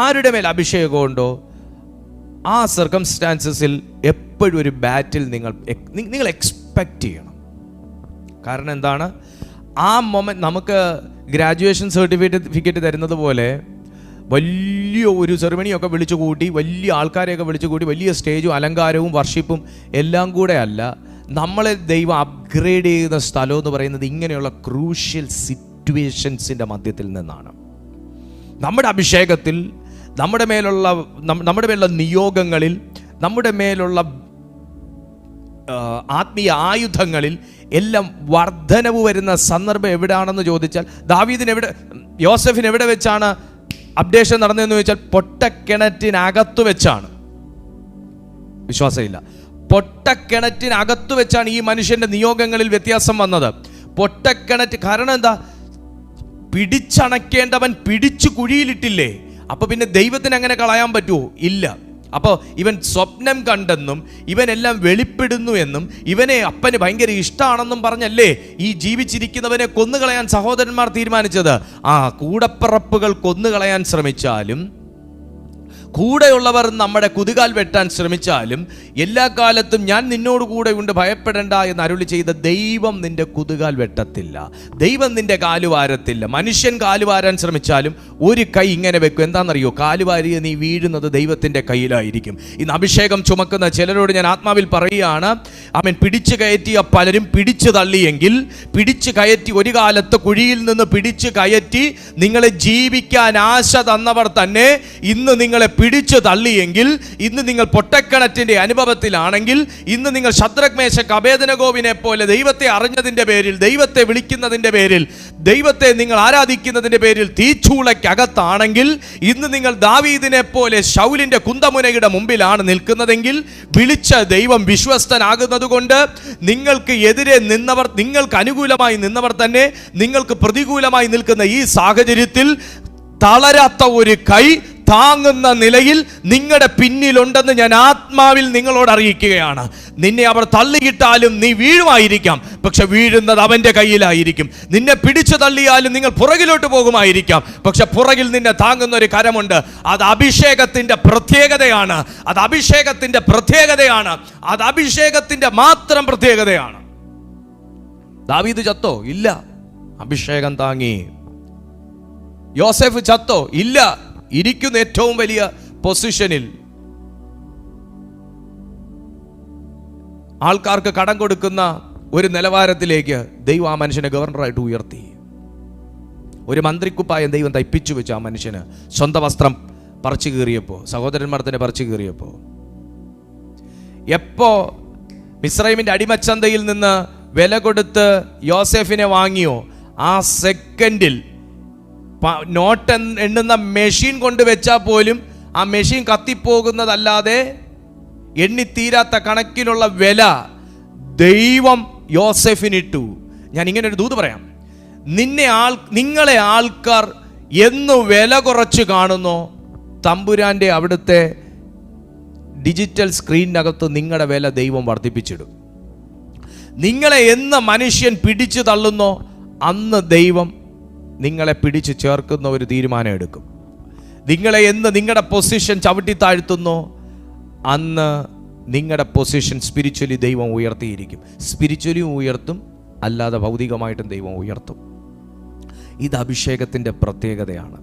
ആരുടെ മേൽ അഭിഷേകമുണ്ടോ ആ സർക്കംസ്റ്റാൻസസിൽ എപ്പോഴും ഒരു ബാറ്റിൽ നിങ്ങൾ എക്സ്പെക്റ്റ് ചെയ്യണം. കാരണം എന്താണ്? ആ മൊമെന്റ് നമുക്ക് ഗ്രാജുവേഷൻ സർട്ടിഫിക്കറ്റ് തരുന്നത് പോലെ വലിയ ഒരു സെറിമണിയൊക്കെ വിളിച്ചു കൂട്ടി, വലിയ ആൾക്കാരെയൊക്കെ വിളിച്ചു കൂട്ടി, വലിയ സ്റ്റേജും അലങ്കാരവും വർഷിപ്പും എല്ലാം കൂടെ അല്ല. നമ്മളെ ദൈവം അപ്ഗ്രേഡ് ചെയ്യുന്ന സ്ഥലം എന്ന് പറയുന്നത് ഇങ്ങനെയുള്ള ക്രൂഷ്യൽ സിറ്റുവേഷൻസിൻ്റെ മധ്യത്തിൽ നിന്നാണ്. നമ്മുടെ അഭിഷേകത്തിൽ, നമ്മുടെ മേലുള്ള നിയോഗങ്ങളിൽ, നമ്മുടെ മേലുള്ള ആത്മീയ ആയുധങ്ങളിൽ എല്ലാം വർധനവ് വരുന്ന സന്ദർഭം എവിടെയാണെന്ന് ചോദിച്ചാൽ, യോസെഫിന് എവിടെ വെച്ചാണ് അപ്ഡേഷൻ നടന്നതെന്ന് ചോദിച്ചാൽ പൊട്ടക്കിണറ്റിനകത്തു വെച്ചാണ്. വിശ്വാസമില്ല. പൊട്ടക്കിണറ്റിനകത്തു വെച്ചാണ് ഈ മനുഷ്യന്റെ നിയോഗങ്ങളിൽ വ്യത്യാസം വന്നത്. പൊട്ടക്കിണറ്റ്. കാരണം എന്താ? പിടിച്ചണക്കേണ്ടവൻ പിടിച്ചു കുഴിയിലിട്ടില്ലേ? അപ്പൊ പിന്നെ ദൈവത്തിന് അങ്ങനെ കളയാൻ പറ്റുമോ? ഇല്ല. അപ്പോൾ ഇവൻ സ്വപ്നം കണ്ടെന്നും ഇവനെല്ലാം വെളിപ്പെടുന്നു എന്നും ഇവനെ അപ്പന് ഭയങ്കര ഇഷ്ടമാണെന്നും പറഞ്ഞല്ലേ ഈ ജീവിച്ചിരിക്കുന്നവനെ കൊന്നുകളയാൻ സഹോദരന്മാർ തീരുമാനിച്ചത്. കൂടപ്പിറപ്പുകൾ കൊന്നുകളയാൻ ശ്രമിച്ചാലും, കൂടെയുള്ളവർ നമ്മുടെ കുതികാൽ വെട്ടാൻ ശ്രമിച്ചാലും, എല്ലാ കാലത്തും ഞാൻ നിന്നോട് കൂടെ ഉണ്ട്, ഭയപ്പെടേണ്ട എന്ന് അരുളി ചെയ്ത ദൈവം നിന്റെ കുതികാൽ വെട്ടത്തില്ല. ദൈവം നിന്റെ കാലുവാരത്തില്ല. മനുഷ്യൻ കാലുവാരാൻ ശ്രമിച്ചാലും ഒരു കൈ ഇങ്ങനെ വെക്കും. എന്താണെന്നറിയോ? കാലുവാരിയെ നീ വീഴുന്നത് ദൈവത്തിൻ്റെ കയ്യിലായിരിക്കും. ഇന്ന് അഭിഷേകം ചുമക്കുന്ന ചിലരോട് ഞാൻ ആത്മാവിൽ പറയുകയാണ്, അവൻ പിടിച്ചു കയറ്റിയ പലരും പിടിച്ചു തള്ളിയെങ്കിൽ, പിടിച്ചു കയറ്റി ഒരു കാലത്ത് കുഴിയിൽ നിന്ന് പിടിച്ചു കയറ്റി നിങ്ങളെ ജീവിക്കാൻ ആശ തന്നവർ തന്നെ ഇന്ന് നിങ്ങളെ പിടിച്ചു തള്ളിയെങ്കിൽ, ഇന്ന് നിങ്ങൾ പൊട്ടക്കിണറ്റിന്റെ അനുഭവത്തിലാണെങ്കിൽ, ഇന്ന് നിങ്ങൾ ശദ്രക് മേശക് അബേദ്നെഗോവിനെ പോലെ ദൈവത്തെ അറിഞ്ഞതിന്റെ പേരിൽ, ദൈവത്തെ വിളിക്കുന്നതിന്റെ പേരിൽ, ദൈവത്തെ നിങ്ങൾ ആരാധിക്കുന്നതിന്റെ പേരിൽ തീച്ചൂളയ്ക്കകത്താണെങ്കിൽ, ഇന്ന് നിങ്ങൾ ദാവീദിനെ പോലെ ശൗലിന്റെ കുന്തമുനയുടെ മുമ്പിലാണ് നിൽക്കുന്നതെങ്കിൽ, വിളിച്ച ദൈവം വിശ്വസ്തനാകുന്നത് കൊണ്ട് നിങ്ങൾക്ക് എതിരെ നിന്നവർ, നിങ്ങൾക്ക് അനുകൂലമായി നിന്നവർ തന്നെ നിങ്ങൾക്ക് പ്രതികൂലമായി നിൽക്കുന്ന ഈ സാഹചര്യത്തിൽ തളരാത്ത ഒരു കൈ താങ്ങുന്ന നിലയിൽ നിങ്ങളുടെ പിന്നിലുണ്ടെന്ന് ഞാൻ ആത്മാവിൽ നിങ്ങളോട് അറിയിക്കുകയാണ്. നിന്നെ അവർ തള്ളിയിട്ടാലും നീ വീഴുമായിരിക്കാം, പക്ഷെ വീഴുന്നത് അവൻ്റെ കയ്യിലായിരിക്കും. നിന്നെ പിടിച്ചു തള്ളിയാലും നിങ്ങൾ പുറകിലോട്ട് പോകുമായിരിക്കാം, പക്ഷെ പുറകിൽ നിന്നെ താങ്ങുന്ന ഒരു കരമുണ്ട്. അത് അഭിഷേകത്തിൻ്റെ പ്രത്യേകതയാണ്. അത് അഭിഷേകത്തിൻ്റെ പ്രത്യേകതയാണ്. അത് അഭിഷേകത്തിൻ്റെ മാത്രം പ്രത്യേകതയാണ്. ദാവീദ് ചത്തോ? ഇല്ല, അഭിഷേകം താങ്ങി. യോസേഫ് ചത്തോ? ഇല്ല, ഇരിക്കുന്ന ഏറ്റവും വലിയ പൊസിഷനിൽ. ആൾക്കാർക്ക് കടം കൊടുക്കുന്ന ഒരു നിലവാരത്തിലേക്ക് ദൈവം ആ മനുഷ്യനെ ഗവർണറായിട്ട് ഉയർത്തി. ഒരു മന്ത്രിക്കുപ്പായം ദൈവം തയ്പ്പിച്ചു വെച്ചു ആ മനുഷ്യന്. സ്വന്തം വസ്ത്രം പറിച്ചു കീറിയപ്പോൾ, സഹോദരന്മാർ തന്നെ പറിച്ചു കീറിയപ്പോൾ, എപ്പോ മിസ്രൈമിന്റെ അടിമച്ചന്തയിൽ നിന്ന് വില കൊടുത്ത് യോസേഫിനെ വാങ്ങിയോ, ആ സെക്കൻഡിൽ നോട്ട് എണ്ണുന്ന മെഷീൻ കൊണ്ടുവച്ചാൽ പോലും ആ മെഷീൻ കത്തിപ്പോകുന്നതല്ലാതെ എണ്ണിത്തീരാത്ത കണക്കിലുള്ള വില ദൈവം യോസെഫിനിട്ടു. ഞാൻ ഇങ്ങനെ ഒരു ദൂത് പറയാം. നിങ്ങളെ ആൾക്കാർ എന്ന് വില കുറച്ച് കാണുന്നോ, തമ്പുരാന്റെ അവിടുത്തെ ഡിജിറ്റൽ സ്ക്രീനിനകത്ത് നിങ്ങളുടെ വില ദൈവം വർദ്ധിപ്പിച്ചിടും. നിങ്ങളെ എന്ന് മനുഷ്യൻ പിടിച്ചു തള്ളുന്നോ, അന്ന് ദൈവം നിങ്ങളെ പിടിച്ച് ചേർക്കുന്ന ഒരു തീരുമാനം എടുക്കും. നിങ്ങളെ എന്ന് നിങ്ങളുടെ പൊസിഷൻ ചവിട്ടി താഴ്ത്തുന്നോ, അന്ന് നിങ്ങളുടെ പൊസിഷൻ സ്പിരിച്വലി ദൈവം ഉയർത്തിയിരിക്കും. സ്പിരിച്വലി ഉയർത്തും, അല്ലാതെ ഭൗതികമായിട്ടും ദൈവം ഉയർത്തും. ഇത് അഭിഷേകത്തിൻ്റെ പ്രത്യേകതയാണ്.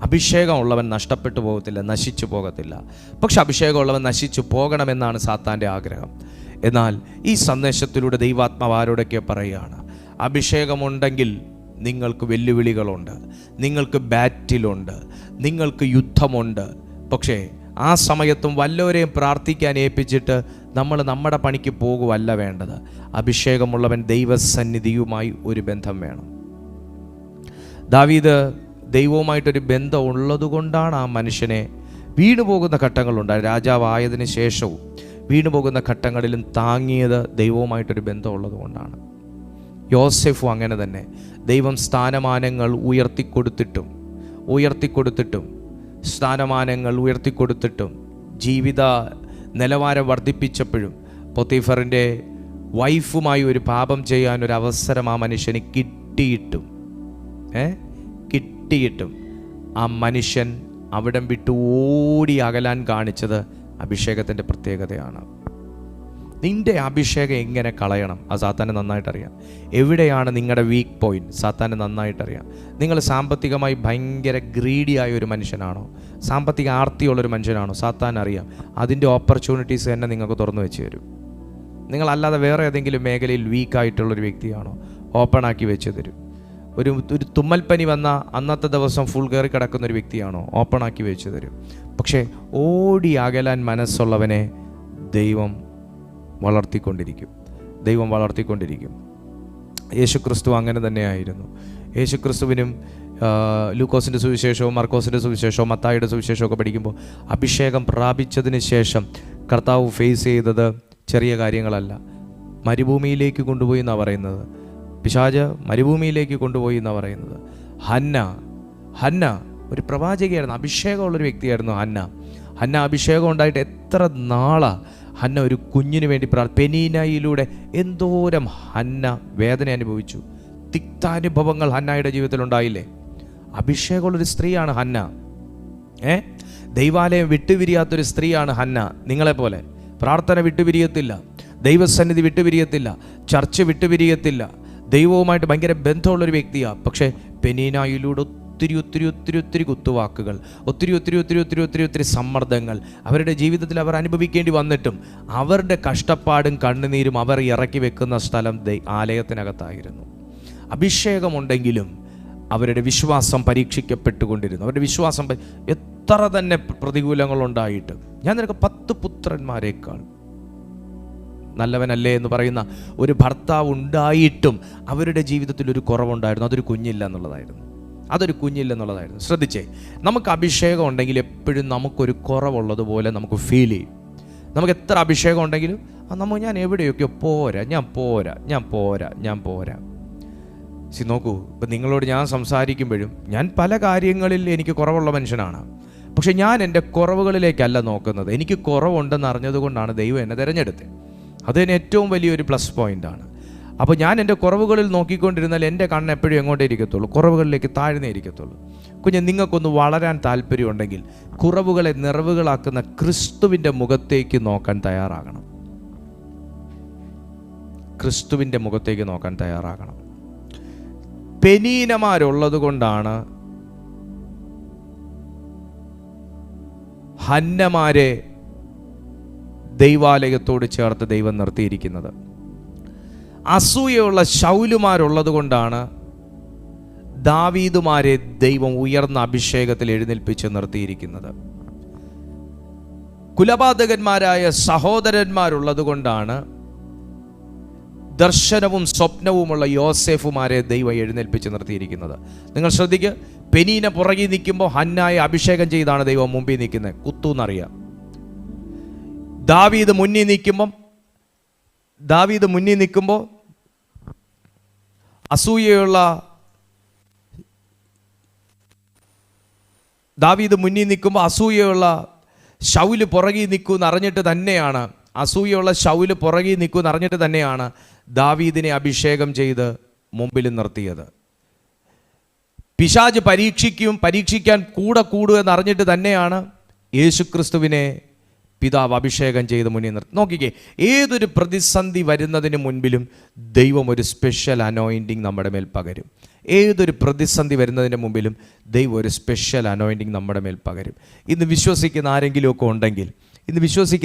അഭിഷേകമുള്ളവൻ നഷ്ടപ്പെട്ടു പോകത്തില്ല, നശിച്ചു പോകത്തില്ല. പക്ഷെ അഭിഷേകമുള്ളവൻ നശിച്ചു പോകണമെന്നാണ് സാത്താൻ്റെ ആഗ്രഹം. എന്നാൽ ഈ സന്ദേശത്തിലൂടെ ദൈവാത്മാവ് ആരോടൊക്കെ പറയുകയാണ്, അഭിഷേകമുണ്ടെങ്കിൽ നിങ്ങൾക്ക് വെല്ലുവിളികളുണ്ട്, നിങ്ങൾക്ക് ബാറ്റിലുണ്ട്, നിങ്ങൾക്ക് യുദ്ധമുണ്ട്. പക്ഷേ ആ സമയത്തും വല്ലവരെയും പ്രാർത്ഥിക്കാൻ ഏൽപ്പിച്ചിട്ട് നമ്മൾ നമ്മുടെ പണിക്ക് പോകുവല്ല വേണ്ടത്. അഭിഷേകമുള്ളവൻ ദൈവസന്നിധിയുമായി ഒരു ബന്ധം വേണം. ദാവീദ് ദൈവവുമായിട്ടൊരു ബന്ധം ഉള്ളതുകൊണ്ടാണ് ആ മനുഷ്യനെ വീണുപോകുന്ന ഘട്ടങ്ങളുണ്ടായി. രാജാവായതിനു ശേഷവും വീണുപോകുന്ന ഘട്ടങ്ങളിലും താങ്ങിയത് ദൈവവുമായിട്ടൊരു ബന്ധം ഉള്ളതുകൊണ്ടാണ്. യോസെഫും അങ്ങനെ തന്നെ. ദൈവം സ്ഥാനമാനങ്ങൾ ഉയർത്തിക്കൊടുത്തിട്ടും സ്ഥാനമാനങ്ങൾ ഉയർത്തിക്കൊടുത്തിട്ടും ജീവിത നിലവാരം വർദ്ധിപ്പിച്ചപ്പോഴും പൊത്തിഫറിൻ്റെ വൈഫുമായി ഒരു പാപം ചെയ്യാൻ ഒരു അവസരം ആ മനുഷ്യന് കിട്ടിയിട്ടും ആ മനുഷ്യൻ അവിടം വിട്ട് ഓടി അകലാൻ കാണിച്ചത് അഭിഷേകത്തിൻ്റെ പ്രത്യേകതയാണ്. നിന്റെ അഭിഷേകം എങ്ങനെ കളയണം അത് സാത്താന് നന്നായിട്ടറിയാം. എവിടെയാണ് നിങ്ങളുടെ വീക്ക് പോയിന്റ് സാത്താന് നന്നായിട്ടറിയാം. നിങ്ങൾ സാമ്പത്തികമായി ഭയങ്കര ഗ്രീഡിയായ ഒരു മനുഷ്യനാണോ, സാമ്പത്തിക ആർത്തിയുള്ളൊരു മനുഷ്യനാണോ, സാത്താൻ അറിയാം. അതിൻ്റെ ഓപ്പർച്യൂണിറ്റീസ് തന്നെ നിങ്ങൾക്ക് തുറന്നു വെച്ച് തരും. നിങ്ങളല്ലാതെ വേറെ ഏതെങ്കിലും മേഖലയിൽ വീക്കായിട്ടുള്ളൊരു വ്യക്തിയാണോ, ഓപ്പണാക്കി വെച്ച് തരും. ഒരു തുമ്മൽപ്പനി വന്ന അന്നത്തെ ദിവസം ഫുൾ കയറി കിടക്കുന്നൊരു വ്യക്തിയാണോ, ഓപ്പണാക്കി വെച്ച് തരും. പക്ഷേ ഓടി അകലാൻ മനസ്സുള്ളവനെ ദൈവം വളർത്തിക്കൊണ്ടിരിക്കും. യേശുക്രിസ്തു അങ്ങനെ തന്നെയായിരുന്നു. യേശുക്രിസ്തുവിനും ലൂക്കോസിൻ്റെ സുവിശേഷവും മർക്കോസിൻ്റെ സുവിശേഷവും മത്തായിയുടെ സുവിശേഷവും ഒക്കെ പഠിക്കുമ്പോൾ അഭിഷേകം പ്രാപിച്ചതിന് ശേഷം കർത്താവ് ഫേസ് ചെയ്തത് ചെറിയ കാര്യങ്ങളല്ല. മരുഭൂമിയിലേക്ക് കൊണ്ടുപോയി എന്നാണ് പറയുന്നത്. പിശാച് മരുഭൂമിയിലേക്ക് കൊണ്ടുപോയി എന്നാണ് പറയുന്നത്. ഹന്ന ഒരു പ്രവാചകയായിരുന്നു, അഭിഷേകമുള്ളൊരു വ്യക്തിയായിരുന്നു ഹന്ന അഭിഷേകം ഉണ്ടായിട്ട് എത്ര നാളാണ് ഹന്ന ഒരു കുഞ്ഞിന് വേണ്ടി പെനീനയിലൂടെ എന്തോരം ഹന്ന വേദന അനുഭവിച്ചു. തിക്താനുഭവങ്ങൾ ഹന്നയുടെ ജീവിതത്തിലുണ്ടായില്ലേ? അഭിഷേകമുള്ളൊരു സ്ത്രീയാണ് ഹന്ന. ദൈവാലയം വിട്ടുപിരിയാത്തൊരു സ്ത്രീയാണ് ഹന്ന. നിങ്ങളെപ്പോലെ പ്രാർത്ഥന വിട്ടുപിരിയത്തില്ല, ദൈവസന്നിധി വിട്ടുപിരിയത്തില്ല, ചർച്ച വിട്ടുപിരിയത്തില്ല, ദൈവവുമായിട്ട് ഭയങ്കര ബന്ധമുള്ളൊരു വ്യക്തിയാണ്. പക്ഷേ പെനീനയിലൂടെ ഒത്തിരി കുത്തുവാക്കുകൾ, ഒത്തിരി സമ്മർദ്ദങ്ങൾ അവരുടെ ജീവിതത്തിൽ അവർ അനുഭവിക്കേണ്ടി വന്നിട്ടും അവരുടെ കഷ്ടപ്പാടും കണ്ണുനീരും അവർ ഇറക്കി വെക്കുന്ന സ്ഥലം ആലയത്തിനകത്തായിരുന്നു. അഭിഷേകമുണ്ടെങ്കിലും അവരുടെ വിശ്വാസം പരീക്ഷിക്കപ്പെട്ടുകൊണ്ടിരുന്നു. അവരുടെ വിശ്വാസം എത്ര തന്നെ പ്രതികൂലങ്ങളുണ്ടായിട്ട്, ഞാൻ നിനക്ക് 10 പുത്രന്മാരെക്കാൾ നല്ലവനല്ലേ എന്ന് പറയുന്ന ഒരു ഭർത്താവ് ഉണ്ടായിട്ടും അവരുടെ ജീവിതത്തിൽ ഒരു കുറവുണ്ടായിരുന്നു. അതൊരു കുഞ്ഞില്ലെന്നുള്ളതായിരുന്നു. ശ്രദ്ധിച്ചേ, നമുക്ക് അഭിഷേകം ഉണ്ടെങ്കിൽ എപ്പോഴും നമുക്കൊരു കുറവുള്ളതുപോലെ നമുക്ക് ഫീൽ ചെയ്യും. നമുക്ക് എത്ര അഭിഷേകം ഉണ്ടെങ്കിലും ഞാൻ എവിടെയൊക്കെയോ പോരാ. നോക്കൂ, ഇപ്പം നിങ്ങളോട് ഞാൻ സംസാരിക്കുമ്പോഴും ഞാൻ പല കാര്യങ്ങളിൽ എനിക്ക് കുറവുള്ള മനുഷ്യനാണ്. പക്ഷെ ഞാൻ എൻ്റെ കുറവുകളിലേക്കല്ല നോക്കുന്നത്. എനിക്ക് കുറവുണ്ടെന്ന് അറിഞ്ഞതുകൊണ്ടാണ് ദൈവം എന്നെ തിരഞ്ഞെടുത്തത്. അതിന് ഏറ്റവും വലിയൊരു പ്ലസ് പോയിൻ്റാണ്. അപ്പോൾ ഞാൻ എൻ്റെ കുറവുകളിൽ നോക്കിക്കൊണ്ടിരുന്നാൽ എൻ്റെ കണ്ണ് എപ്പോഴും എങ്ങോട്ടേ ഇരിക്കത്തുള്ളൂ? കുറവുകളിലേക്ക് താഴ്ന്നേ ഇരിക്കത്തുള്ളൂ. കുഞ്ഞ്, നിങ്ങൾക്കൊന്ന് വളരാൻ താല്പര്യമുണ്ടെങ്കിൽ കുറവുകളെ നിറവുകളാക്കുന്ന ക്രിസ്തുവിൻ്റെ മുഖത്തേക്ക് നോക്കാൻ തയ്യാറാകണം. പെനീനമാരുള്ളത് കൊണ്ടാണ് ഹന്നമാരെ ദൈവാലയത്തോട് ചേർത്ത് ദൈവം നിർത്തിയിരിക്കുന്നത്. അസൂയുള്ള ശൗലുമാരുള്ളത് കൊണ്ടാണ് ദാവീദുമാരെ ദൈവം ഉയർന്ന അഭിഷേകത്തിൽ എഴുന്നേൽപ്പിച്ച് നിർത്തിയിരിക്കുന്നത്. കുലപാതകന്മാരായ സഹോദരന്മാരുള്ളത് കൊണ്ടാണ് ദർശനവും സ്വപ്നവുമുള്ള യോസേഫുമാരെ ദൈവം എഴുന്നേൽപ്പിച്ച് നിർത്തിയിരിക്കുന്നത്. നിങ്ങൾ ശ്രദ്ധിക്കുക, പെനീന പുറകിൽ നിൽക്കുമ്പോൾ ഹന്നായെ അഭിഷേകം ചെയ്താണ് ദൈവം മുമ്പിൽ നിൽക്കുന്നത്. കുത്തൂന്നറിയാം. ദാവീദ് മുന്നിൽ നിൽക്കുമ്പോൾ അസൂയയുള്ള ശൗല് പുറകിൽ നിൽക്കുമെന്ന് അറിഞ്ഞിട്ട് തന്നെയാണ് ദാവീദിനെ അഭിഷേകം ചെയ്ത് മുമ്പിൽ നിർത്തിയത്. പിശാച് പരീക്ഷിക്കാൻ കൂടുമെന്ന് അറിഞ്ഞിട്ട് തന്നെയാണ് യേശുക്രിസ്തുവിനെ പിതാവ് അഭിഷേകം ചെയ്ത് മുന്നിൽ നിർത്തി. നോക്കിക്കേ, ഏതൊരു പ്രതിസന്ധി വരുന്നതിന് മുൻപിലും ദൈവം ഒരു സ്പെഷ്യൽ അനോയിൻറ്റിങ് നമ്മുടെ മേൽ പകരും. ഏതൊരു പ്രതിസന്ധി വരുന്നതിന് മുമ്പിലും ദൈവം ഒരു സ്പെഷ്യൽ അനോയിൻറ്റിങ് നമ്മുടെ മേൽ പകരും. ഇന്ന് വിശ്വസിക്കുന്ന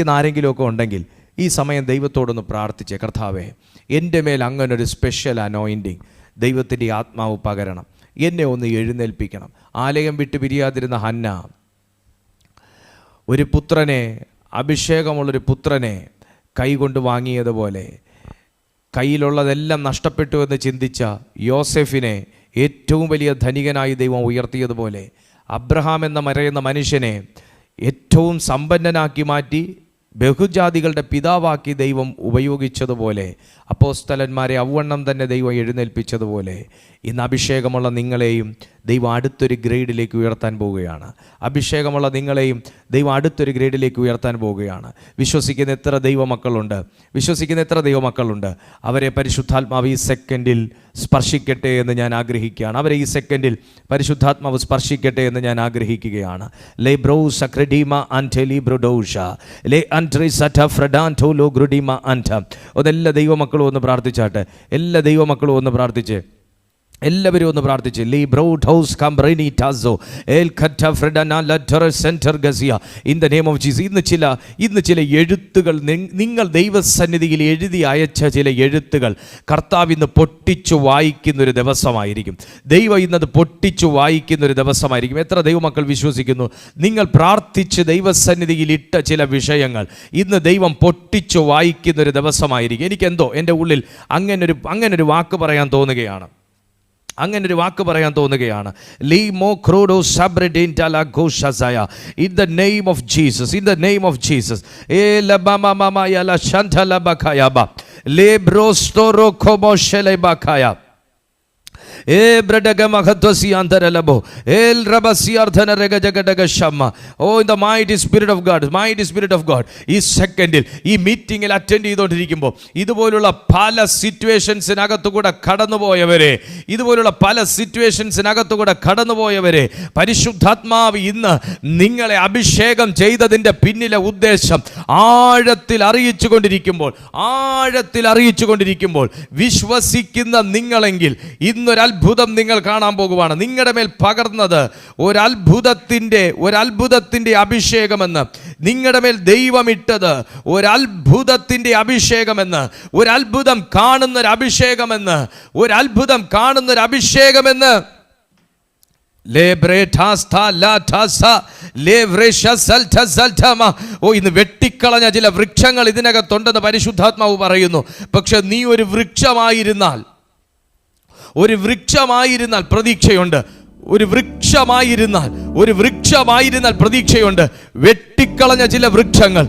ആരെങ്കിലുമൊക്കെ ഉണ്ടെങ്കിൽ ഈ സമയം ദൈവത്തോടൊന്ന് പ്രാർത്ഥിച്ചേ, കർത്താവേ, എൻ്റെ മേൽ അങ്ങനൊരു സ്പെഷ്യൽ അനോയിൻറ്റിങ് ദൈവത്തിൻ്റെ ആത്മാവ് പകരണം, എന്നെ ഒന്ന് എഴുന്നേൽപ്പിക്കണം. ആലയം വിട്ട് പിരിയാതിരുന്ന ഹന്ന ഒരു പുത്രനെ, അഭിഷേകമുള്ളൊരു പുത്രനെ കൈകൊണ്ട് വാങ്ങിയതുപോലെ, കയ്യിലുള്ളതെല്ലാം നഷ്ടപ്പെട്ടു എന്ന് ചിന്തിച്ച യോസെഫിനെ ഏറ്റവും വലിയ ധനികനായി ദൈവം ഉയർത്തിയതുപോലെ, അബ്രഹാം എന്ന പറയുന്ന മനുഷ്യനെ ഏറ്റവും സമ്പന്നനാക്കി മാറ്റി ബഹുജാതികളുടെ പിതാവാക്കി ദൈവം ഉപയോഗിച്ചതുപോലെ, അപ്പോസ്തലന്മാരെ അവണ്ണം തന്നെ ദൈവം എഴുന്നേൽപ്പിച്ചതുപോലെ, ഇന്ന് അഭിഷേകമുള്ള നിങ്ങളെയും ദൈവം അടുത്തൊരു ഗ്രേഡിലേക്ക് ഉയർത്താൻ പോവുകയാണ്. വിശ്വസിക്കുന്ന എത്ര ദൈവമക്കളുണ്ട്? അവരെ പരിശുദ്ധാത്മാവ് ഈ സെക്കൻഡിൽ സ്പർശിക്കട്ടെ എന്ന് ഞാൻ ആഗ്രഹിക്കുകയാണ്. ഞാൻ ആഗ്രഹിക്കുകയാണ്. ലേ ബ്രോ സക്രഡീമ ആൻറ്റലി ബ്രോഡോഷ ലേ ആൻട്രി സറ്റ ഫ്രഡാൻറ്റോ ലോ ഗ്രുഡിമ ആൻറ്റ. അതെല്ലാ ദൈവമക്കളും ഒന്ന് പ്രാർത്ഥിച്ചാട്ടെ. എല്ലാവരും ഒന്ന് പ്രാർത്ഥിച്ച് ലീ ബ്രൗഡ് ഹൗസ് കംബ്രൈനി ടാസോ എൽ ഖറ്റ ഫ്രെഡന ലറ്റർ സെന്റർ ഗസിയ in the name of Jesus. ഇന്ന് ചില എഴുത്തുകൾ നിങ്ങൾ ദൈവസന്നിധിയിൽ എഴുതി അയച്ച ചില എഴുത്തുകൾ കർത്താവ് ഇന്ന് പൊട്ടിച്ചു വായിക്കുന്നൊരു ദിവസമായിരിക്കും. ദൈവം ഇന്നത് പൊട്ടിച്ചു വായിക്കുന്നൊരു ദിവസമായിരിക്കും. എത്ര ദൈവമക്കൾ വിശ്വസിക്കുന്നു? നിങ്ങൾ പ്രാർത്ഥിച്ച് ദൈവസന്നിധിയിൽ ഇട്ട ചില വിഷയങ്ങൾ ഇന്ന് ദൈവം പൊട്ടിച്ചു വായിക്കുന്നൊരു ദിവസമായിരിക്കും. എനിക്കെന്തോ എൻ്റെ ഉള്ളിൽ അങ്ങനൊരു വാക്ക് പറയാൻ തോന്നുകയാണ്. ലീ മോ ക്രോഡോ സബ്രഡിൻ ടല ഗോഷസയ in the name of Jesus ഏ ലബമമമ യല ശന്തല ബഖയബ ലേ ബ്രോസ്റ്റോറോ കോബോഷലെ ബഖയ. the mighty spirit of God, mighty spirit of God. ഈ സെക്കൻഡിൽ ഈ മീറ്റിംഗിൽ അറ്റൻഡ് ചെയ്തുകൊണ്ടിരിക്കുമ്പോൾ ഇതുപോലുള്ള പല സിറ്റുവേഷൻസിനകത്തുകൂടെ കടന്നുപോയവരെ, ഇതുപോലുള്ള പല സിറ്റുവേഷൻസിനകത്തുകൂടെ കടന്നുപോയവരെ പരിശുദ്ധാത്മാവ് ഇന്ന് നിങ്ങളെ അഭിഷേകം ചെയ്തതിൻ്റെ പിന്നിലെ ഉദ്ദേശം ആഴത്തിൽ അറിയിച്ചു കൊണ്ടിരിക്കുമ്പോൾ വിശ്വസിക്കുന്ന നിങ്ങളെങ്കിൽ ഇന്നൊരത്ഭുതം നിങ്ങൾ കാണാൻ പോകുവാണ്. നിങ്ങളുടെ മേൽ പകർന്നത് ഒരത്ഭുതത്തിൻ്റെ അഭിഷേകമെന്ന്, നിങ്ങളുടെ മേൽ ദൈവമിട്ടത് ഒരത്ഭുതത്തിൻ്റെ അഭിഷേകമെന്ന്, ഒരത്ഭുതം കാണുന്നൊരഭിഷേകമെന്ന്, ഇന്ന് വെട്ടിക്കളഞ്ഞ ചില വൃക്ഷങ്ങൾ ഇതിനകത്തുണ്ടെന്ന് പരിശുദ്ധാത്മാവ് പറയുന്നു. പക്ഷെ നീ ഒരു വൃക്ഷമായിരുന്നാൽ പ്രതീക്ഷയുണ്ട്. ഒരു വൃക്ഷമായിരുന്നാൽ പ്രതീക്ഷയുണ്ട്. വെട്ടിക്കളഞ്ഞ ചില വൃക്ഷങ്ങൾ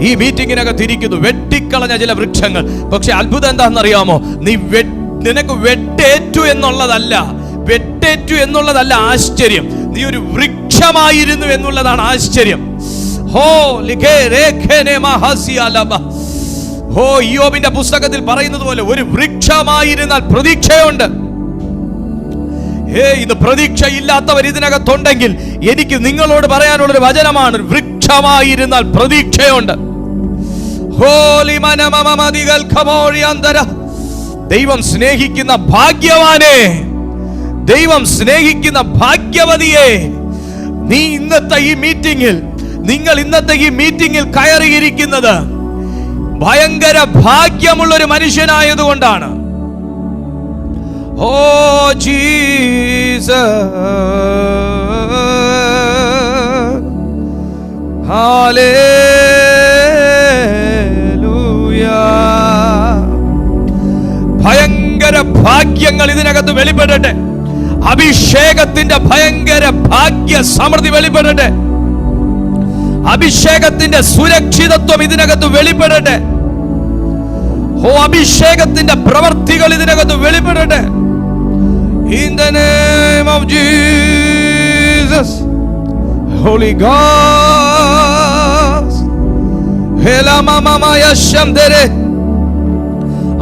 ഈ മീറ്റിംഗിനകത്ത് ഇരിക്കുന്നു. വെട്ടിക്കളഞ്ഞ ചില വൃക്ഷങ്ങൾ. പക്ഷെ അത്ഭുതം എന്താണെന്നറിയാമോ? നിനക്ക് വെട്ടേറ്റു എന്നുള്ളതല്ല ആശ്ചര്യം. നീ ഒരു വൃക്ഷമായിരുന്നു എന്നുള്ളതാണ് ആശ്ചര്യം. ഇയ്യോബിന്റെ പുസ്തകത്തിൽ പറയുന്നത് പോലെ ഒരു വൃക്ഷമായിരുന്നാൽ പ്രതീക്ഷയുണ്ട്. ഇന്ന് പ്രതീക്ഷയില്ലാത്തവർ ഇതിനകത്തുണ്ടെങ്കിൽ എനിക്ക് നിങ്ങളോട് പറയാനുള്ളൊരു വചനമാണ്, വൃക്ഷമായിരുന്നാൽ പ്രതീക്ഷയുണ്ട്. ദൈവം സ്നേഹിക്കുന്ന ഭാഗ്യവാനെ, ദൈവം സ്നേഹിക്കുന്ന ഭാഗ്യവതിയെ, നിങ്ങൾ ഇന്നത്തെ ഈ മീറ്റിംഗിൽ കയറിയിരിക്കുന്നത് ഭയങ്കര ഭാഗ്യമുള്ളൊരു മനുഷ്യനായതുകൊണ്ടാണ്. Oh Jesus, hallelujah. ഭയങ്കര ഭാഗ്യങ്ങൾ ഇതിനകത്ത് വെളിപ്പെടട്ടെ. അഭിഷേകത്തിന്റെ ഭയങ്കര ഭാഗ്യ സമൃദ്ധി വെളിപ്പെടട്ടെ. അഭിഷേകത്തിന്റെ സുരക്ഷിതത്വം ഇതിനകത്ത് വെളിപ്പെടട്ടെ. അഭിഷേകത്തിന്റെ പ്രവർത്തികൾ ഇതിനകത്ത് വെളിപ്പെടട്ടെ. In the name of Jesus, Holy Ghost,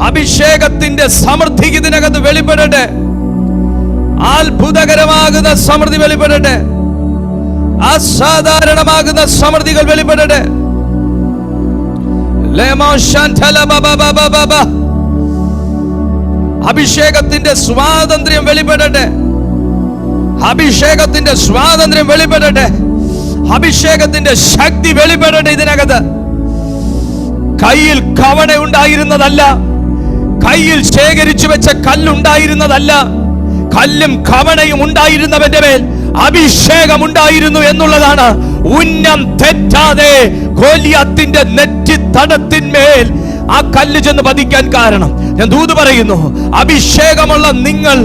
അഭിഷേകത്തിന്റെ സമൃദ്ധി ഇതിനകത്ത് വെളിപ്പെടട്ടെ. അത്ഭുതകരമാകുന്ന സമൃദ്ധി വെളിപ്പെടട്ടെ. അസാധാരണമാകുന്ന സമൃദ്ധികൾ വെളിപ്പെടട്ടെ. അഭിഷേകത്തിന്റെ സ്വാതന്ത്ര്യം വെളിപ്പെടട്ടെ. അഭിഷേകത്തിന്റെ സ്വാതന്ത്ര്യം വെളിപ്പെടട്ടെ. അഭിഷേകത്തിന്റെ ശക്തി വെളിപ്പെടട്ടെ. ഇതിനകത്ത് കയ്യിൽ കവണ ഉണ്ടായിരുന്നതല്ല, കയ്യിൽ ശേഖരിച്ചു വെച്ച കല്ലുണ്ടായിരുന്നതല്ല, കല്ലും കവണയും ഉണ്ടായിരുന്നവന്റെ മേൽ അഭിഷേകം ഉണ്ടായിരുന്നു എന്നുള്ളതാണ്. ഉന്നം തെറ്റാതെ ഗോലിയാത്തിന്റെ നെറ്റിത്തടത്തിന്മേൽ ആ കല്ല് ചെന്ന് പതിക്കാൻ കാരണം. ഞാൻ ദൂത് പറയുന്നു, അഭിഷേകമുള്ള നിങ്ങൾ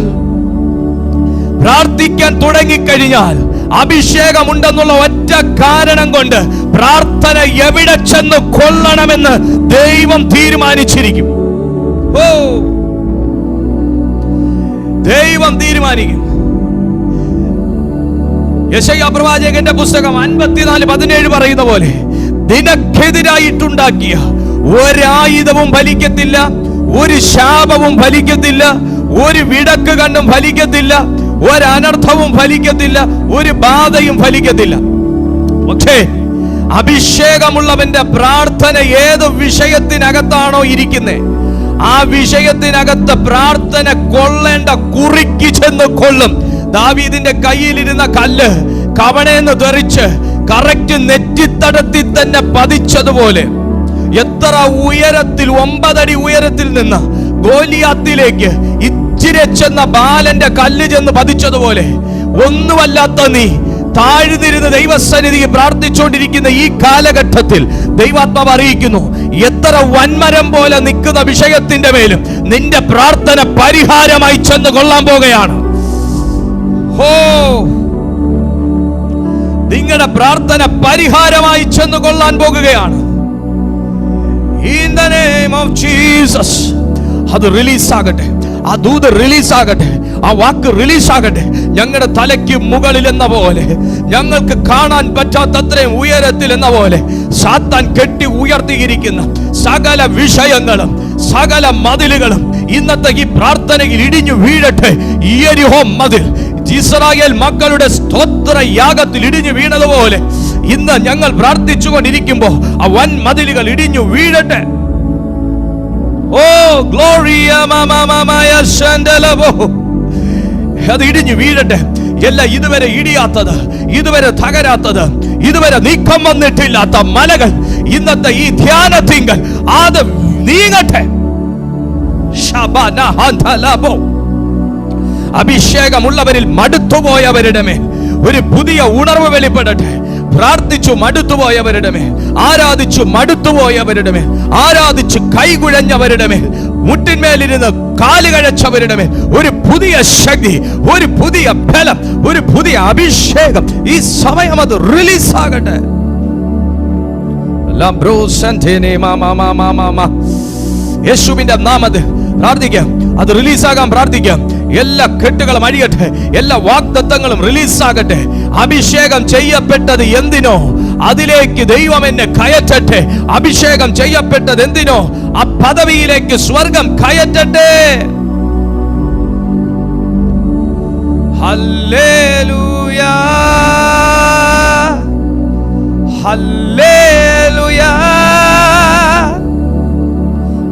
പ്രാർത്ഥിക്കാൻ തുടങ്ങിക്കഴിഞ്ഞാൽ അഭിഷേകമുണ്ടെന്നുള്ള ഒറ്റ കാരണം കൊണ്ട് പ്രാർത്ഥന എവിടെ ചെന്ന് കൊള്ളണമെന്ന് ദൈവം തീരുമാനിച്ചിരിക്കും. ദൈവം തീരുമാനിക്കും. യെശയ്യാ പ്രവാചകന്റെ പുസ്തകം 54:17 പറയുന്ന പോലെ, നിനക്കെതിരായിട്ടുണ്ടാക്കിയ ഒരായുധവും ഫലിക്കത്തില്ല, ഒരു ശാപവും ഫലിക്കത്തില്ല, ഒരു വിടക്ക് കണ്ടും ഫലിക്കത്തില്ല, ഒരനർത്ഥവും ഫലിക്കത്തില്ല, ഒരു ബാധയും ഫലിക്കത്തില്ല. പക്ഷേ അഭിഷേകമുള്ളവന്റെ പ്രാർത്ഥന ഏത് വിഷയത്തിനകത്താണോ ഇരിക്കുന്നത്, ആ വിഷയത്തിനകത്ത് പ്രാർത്ഥന കൊള്ളേണ്ട കുറിക്ക് ചെന്ന് കൊള്ളും. ദാവീദിന്റെ കയ്യിലിരുന്ന കല്ല് കവണയെന്ന് തെറിച്ച് കറക്റ്റ് നെറ്റിത്തടത്തിൽ തന്നെ പതിച്ചതുപോലെ, എത്ര ഉയരത്തിൽ, 9 അടി ഉയരത്തിൽ നിന്ന് ഗോലിയാത്തിലേക്ക് ഇച്ചിരി ചെന്ന ബാലന്റെ കല്ല് ചെന്ന് പതിച്ചതുപോലെ, ഒന്നുമല്ലാത്ത നീ താഴ്ന്നിരുന്ന് ദൈവസന്നിധിയെ പ്രാർത്ഥിച്ചുകൊണ്ടിരിക്കുന്ന ഈ കാലഘട്ടത്തിൽ ദൈവാത്മാവ് അറിയിക്കുന്നു, എത്ര വൻമരം പോലെ നിൽക്കുന്ന വിഷയത്തിന്റെ മേലും നിന്റെ പ്രാർത്ഥന പരിഹാരമായി ചെന്ന് കൊള്ളാൻ പോകുകയാണ്. നിങ്ങളുടെ പ്രാർത്ഥന പരിഹാരമായി ചെന്ന് കൊള്ളാൻ പോകുകയാണ്. In the name of Jesus, അത് റിലീസാകട്ടെ, ആ ദൂത് റിലീസാകട്ടെ, ആ വാക്ക് റിലീസാകട്ടെ. ഞങ്ങളുടെ തലയ്ക്ക് മുകളിൽ എന്ന പോലെ, ഞങ്ങൾക്ക് കാണാൻ പറ്റാത്തത്രയും ഉയരത്തിൽ എന്ന പോലെ സാത്താൻ കെട്ടി ഉയർത്തിയിരിക്കുന്ന സകല വിഷയങ്ങളും സകല മതിലുകളും ഇന്നത്തെ ഈ പ്രാർത്ഥനയിൽ ഇടിഞ്ഞു വീഴട്ടെ. യെരിഹോ മതിൽ ഇസ്രായേൽ മക്കളുടെ സ്തോത്ര യാഗത്തിൽ ഇടിഞ്ഞു വീണതുപോലെ ഇന്ന് ഞങ്ങൾ പ്രാർത്ഥിച്ചുകൊണ്ടിരിക്കുമ്പോൾ ആ വൻ മതിലുകൾ ഇടിഞ്ഞു വീഴട്ടെ. ഓ ഗ്ലോറിയ അത് ഇടിഞ്ഞു വീഴട്ടെ. എല്ലാം ഇതുവരെ ഇടിയാത്തത്, ഇതുവരെ തകരാത്തത്, ഇതുവരെ നീക്കം വന്നിട്ടില്ലാത്ത മലകൾ ഇന്നത്തെ ഈ ധ്യാനത്തിങ്കൽ അത് നീങ്ങട്ടെ. അഭിഷേകമുള്ളവരിൽ മടുത്തുപോയവരുടെ മേൽ ഒരു പുതിയ ഉണർവ് വെളിപ്പെടട്ടെ. പ്രാർത്ഥിച്ചു മടുത്തുപോയവരുടെ മേൽ, ആരാധിച്ചു മടുത്തുപോയവരുടെ മേൽ, ആരാധിച്ചു കൈകുഴഞ്ഞവരുടെ മേൽ, മുട്ടിന്മേലിരുന്ന് കാലുകഴച്ചവരുടെ മേൽ ഒരു പുതിയ ശക്തി, ഒരു പുതിയ ബലം, ഒരു പുതിയ അഭിഷേകം ഈ സമയം അത് റിലീസാകട്ടെ. യേശുവിന്റെ നാമത്തിൽ പ്രാർത്ഥിക്കാം, അത് റിലീസാകാൻ പ്രാർത്ഥിക്കാം. എല്ലാ കെട്ടുകളും അഴിയട്ടെ, എല്ലാ വാഗ്ദത്തങ്ങളും റിലീസാകട്ടെ. അഭിഷേകം ചെയ്യപ്പെട്ടത് എന്തിനോ അതിലേക്ക് ദൈവം എന്നെ കയറ്റട്ടെ. അഭിഷേകം ചെയ്യപ്പെട്ടത് എന്തിനോ ആ പദവിയിലേക്ക് സ്വർഗം കയറ്റട്ടെ. ഹല്ലേലൂയ, ഹല്ലേലൂയ,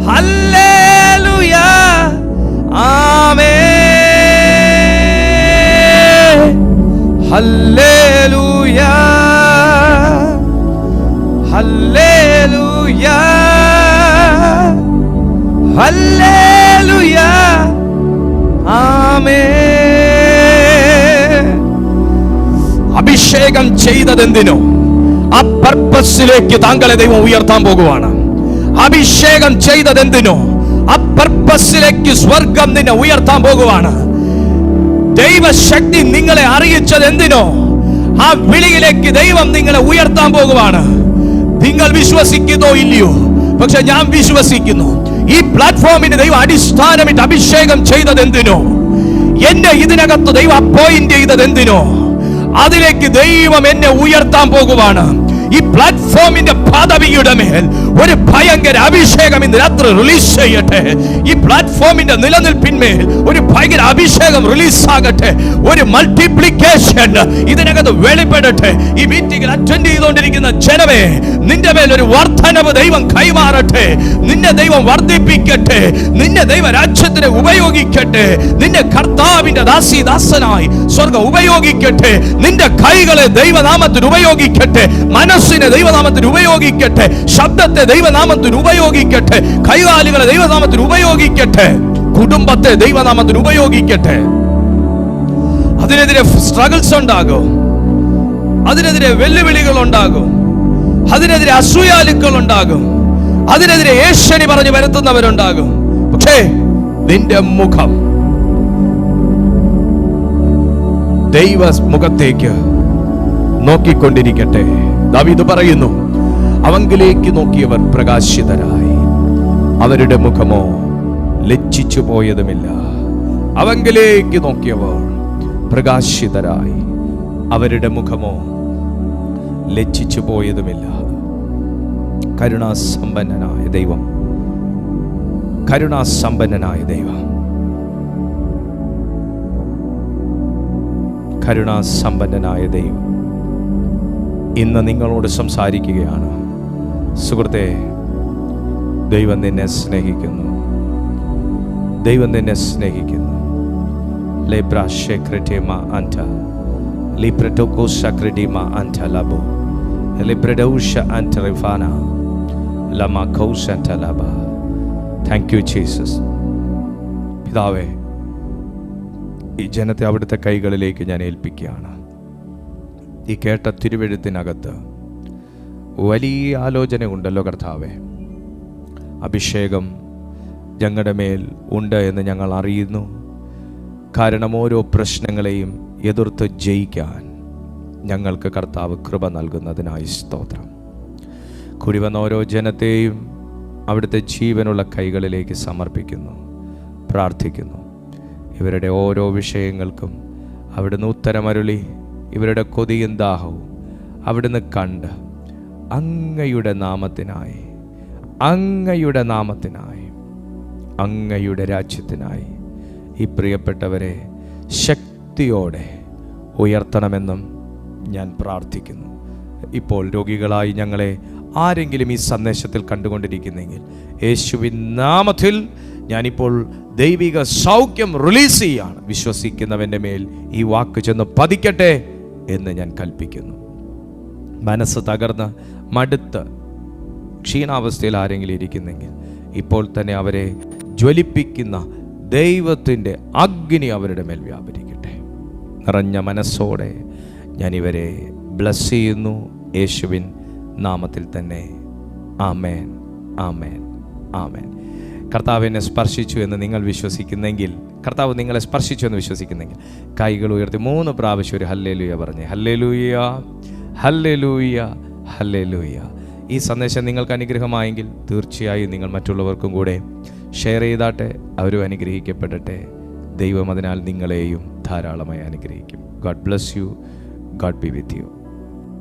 ഹല്ലേലൂയ, ആമേൻ. ഹല്ലേലൂയ, ഹല്ലേലൂയ, ഹല്ലേലൂയ, ആമേൻ. അഭിഷേകം ചെയ്തതെന്തിനോ ആ പർപ്പസിലേക്ക് താങ്കളെ ദൈവം ഉയർത്താൻ പോകുവാണ്. അഭിഷേകം ചെയ്തതെന്തിനോ ആ പർപ്പസിലേക്ക് സ്വർഗം നിന്നെ ഉയർത്താൻ പോകുവാണ്. ദൈവശക്തി നിങ്ങളെ അറിയിച്ചത് എന്തിനോ ആ വിളിയിലേക്ക് ദൈവം നിങ്ങളെ ഉയർത്താൻ പോകുവാണ്. നിങ്ങൾ വിശ്വസിക്കുന്നോ ഇല്ലയോ? പക്ഷെ ഞാൻ വിശ്വസിക്കുന്നു. ഈ പ്ലാറ്റ്ഫോമിന് ദൈവം അടിസ്ഥാനമിട്ട് അഭിഷേകം ചെയ്തത് എന്തിനോ, എന്നെ ഇതിനകത്ത് ദൈവം അപ്പോയിന്റ് ചെയ്തത് എന്തിനോ അതിലേക്ക് ദൈവം എന്നെ ഉയർത്താൻ പോകുവാണ്. ഈ പ്ലാറ്റ്ഫോമിന്റെ പദവിയുടെ മേൽ ഒരു ഭയങ്കര അഭിഷേകം ഇന്ന് രാത്രി റിലീസ് ചെയ്യട്ടെ. ഈ പ്ലാറ്റ്ഫോമിന്റെ നിലനിൽപ്പിന്മേൽ ഒരു ഭയങ്കര അഭിഷേകം റിലീസ് ആകട്ടെ. ഒരു മൾട്ടിപ്ലിക്കേഷൻ ഇതിനകത്ത് വെളിപ്പെടട്ടെ. ഈ മീറ്റിംഗിൽ അറ്റൻഡ് ചെയ്തുകൊണ്ടിരിക്കുന്ന ജനമേ, നിന്റെ മേൽ ഒരു വർധനവ് ദൈവം കൈമാറട്ടെ. നിന്നെ ദൈവം വർദ്ധിപ്പിക്കട്ടെ. നിന്നെ ദൈവ രാജ്യത്തിന് ഉപയോഗിക്കട്ടെ. നിന്നെ കർത്താവിന്റെ ദാസനായി സ്വർഗം ഉപയോഗിക്കട്ടെ. നിന്റെ കൈകളെ ദൈവനാമത്തിന് ഉപയോഗിക്കട്ടെ. മനസ്സിനെ ദൈവനാമത്തിന് ഉപയോഗിക്കട്ടെ. ശബ്ദത്തെ ദൈവനാമത്തിന് ഉപയോഗിക്കട്ടെ. കൈകാലുകളെ ദൈവനാമത്തിന് ഉപയോഗിക്കട്ടെ. കുടുംബത്തെ ദൈവനാമത്തിന് ഉപയോഗിക്കട്ടെ. അതിനെതിരെ സ്ട്രഗിൾസ് ഉണ്ടാകും, അതിനെതിരെ വെല്ലുവിളികൾ ഉണ്ടാകും, അതിനെതിരെ അസൂയാലുക്കൾ ഉണ്ടാകും, അതിനെതിരെ ഏഷണി പറഞ്ഞു വരുത്തുന്നവരുണ്ടാകും. പക്ഷേ നിന്റെ മുഖം ദൈവ മുഖത്തേക്ക് നോക്കിക്കൊണ്ടിരിക്കട്ടെ. ദാവീദ് പറയുന്നു, അവങ്കിലേക്ക് നോക്കിയവർ പ്രകാശിതരായി, അവരുടെ മുഖമോ ലജ്ജിച്ചു പോയതുമില്ല. അവങ്കിലേക്ക് നോക്കിയവർ പ്രകാശിതരായി, അവരുടെ മുഖമോ ലജ്ജിച്ചു പോയതുമില്ല. കരുണാസമ്പന്നനായ ദൈവം, കരുണാസമ്പന്നനായ ദൈവം, കരുണാസമ്പന്നനായ ദൈവം ഇന്ന് നിങ്ങളോട് സംസാരിക്കുകയാണ്. സുഹൃത്തെ, ദൈവം നിന്നെ സ്നേഹിക്കുന്നു. ദൈവം നിന്നെ സ്നേഹിക്കുന്നു. Thank you Jesus. പിതാവേ, ഈ ജനത്തെ അവിടുത്തെ കൈകളിലേക്ക് ഞാൻ ഏൽപ്പിക്കുകയാണ്. ഈ കേട്ട തിരുവെഴുത്തിനകത്ത് വലിയ ആലോചന ഉണ്ടല്ലോ കർത്താവേ. അഭിഷേകം ഞങ്ങളുടെ മേൽ ഉണ്ട് എന്ന് ഞങ്ങൾ അറിയുന്നു. കാരണം ഓരോ പ്രശ്നങ്ങളെയും എതിർത്ത് ജയിക്കാൻ ഞങ്ങൾക്ക് കർത്താവ് കൃപ നൽകുന്നതിനായി സ്തോത്രം. കൂടി വന്ന ഓരോ ജനത്തെയും അവിടുത്തെ ജീവനുള്ള കൈകളിലേക്ക് സമർപ്പിക്കുന്നു. പ്രാർത്ഥിക്കുന്നു. ഇവരുടെ ഓരോ വിഷയങ്ങൾക്കും അവിടുന്ന് ഉത്തരമരുളി ഇവരുടെ കൊതിയും ദാഹവും അവിടുന്ന് കണ്ട് അങ്ങയുടെ നാമത്തിനായി, അങ്ങയുടെ നാമത്തിനായി, അങ്ങയുടെ രാജ്യത്തിനായി ഈ പ്രിയപ്പെട്ടവരെ ശക്തിയോടെ ഉയർത്തണമെന്നും ഞാൻ പ്രാർത്ഥിക്കുന്നു. ഇപ്പോൾ രോഗികളായി ഞങ്ങളെ ആരെങ്കിലും ഈ സന്ദേശത്തിൽ കണ്ടുകൊണ്ടിരിക്കുന്നെങ്കിൽ യേശുവിൻ നാമത്തിൽ ഞാനിപ്പോൾ ദൈവിക സൗഖ്യം റിലീസ് ചെയ്യാണ്. വിശ്വസിക്കുന്നവൻ്റെ മേൽ ഈ വാക്ക് ചെന്ന് പതിക്കട്ടെ എന്ന് ഞാൻ കൽപ്പിക്കുന്നു. മനസ്സ് തകർന്ന് മടുത്ത് ക്ഷീണാവസ്ഥയിൽ ആരെങ്കിലും ഇരിക്കുന്നെങ്കിൽ ഇപ്പോൾ തന്നെ അവരെ ജ്വലിപ്പിക്കുന്ന ദൈവത്തിൻ്റെ അഗ്നി അവരുടെ മേൽ വ്യാപരിക്കട്ടെ. നിറഞ്ഞ മനസ്സോടെ ഞാൻ ഇവരെ ബ്ലസ് ചെയ്യുന്നു യേശുവിൻ നാമത്തിൽ തന്നെ. ആമേൻ, ആമേൻ, ആമേൻ. കർത്താവ് എന്നെ സ്പർശിച്ചു എന്ന് നിങ്ങൾ വിശ്വസിക്കുന്നെങ്കിൽ, കർത്താവ് നിങ്ങളെ സ്പർശിച്ചു എന്ന് വിശ്വസിക്കുന്നെങ്കിൽ കൈകൾ ഉയർത്തി 3 പ്രാവശ്യം ഒരു ഹല്ലേലൂയ പറഞ്ഞേ. Hallelujah, hallelujah, hallelujah. ഈ സന്ദേശം നിങ്ങൾക്ക് അനുഗ്രഹമായെങ്കിൽ തീർച്ചയായും നിങ്ങൾ മറ്റുള്ളവർക്കും കൂടെ ഷെയർ ചെയ്താട്ടെ. അവരും അനുഗ്രഹിക്കപ്പെടട്ടെ. ദൈവം അതിനാൽ നിങ്ങളെയും ധാരാളമായി അനുഗ്രഹിക്കും. God bless you. God B with you.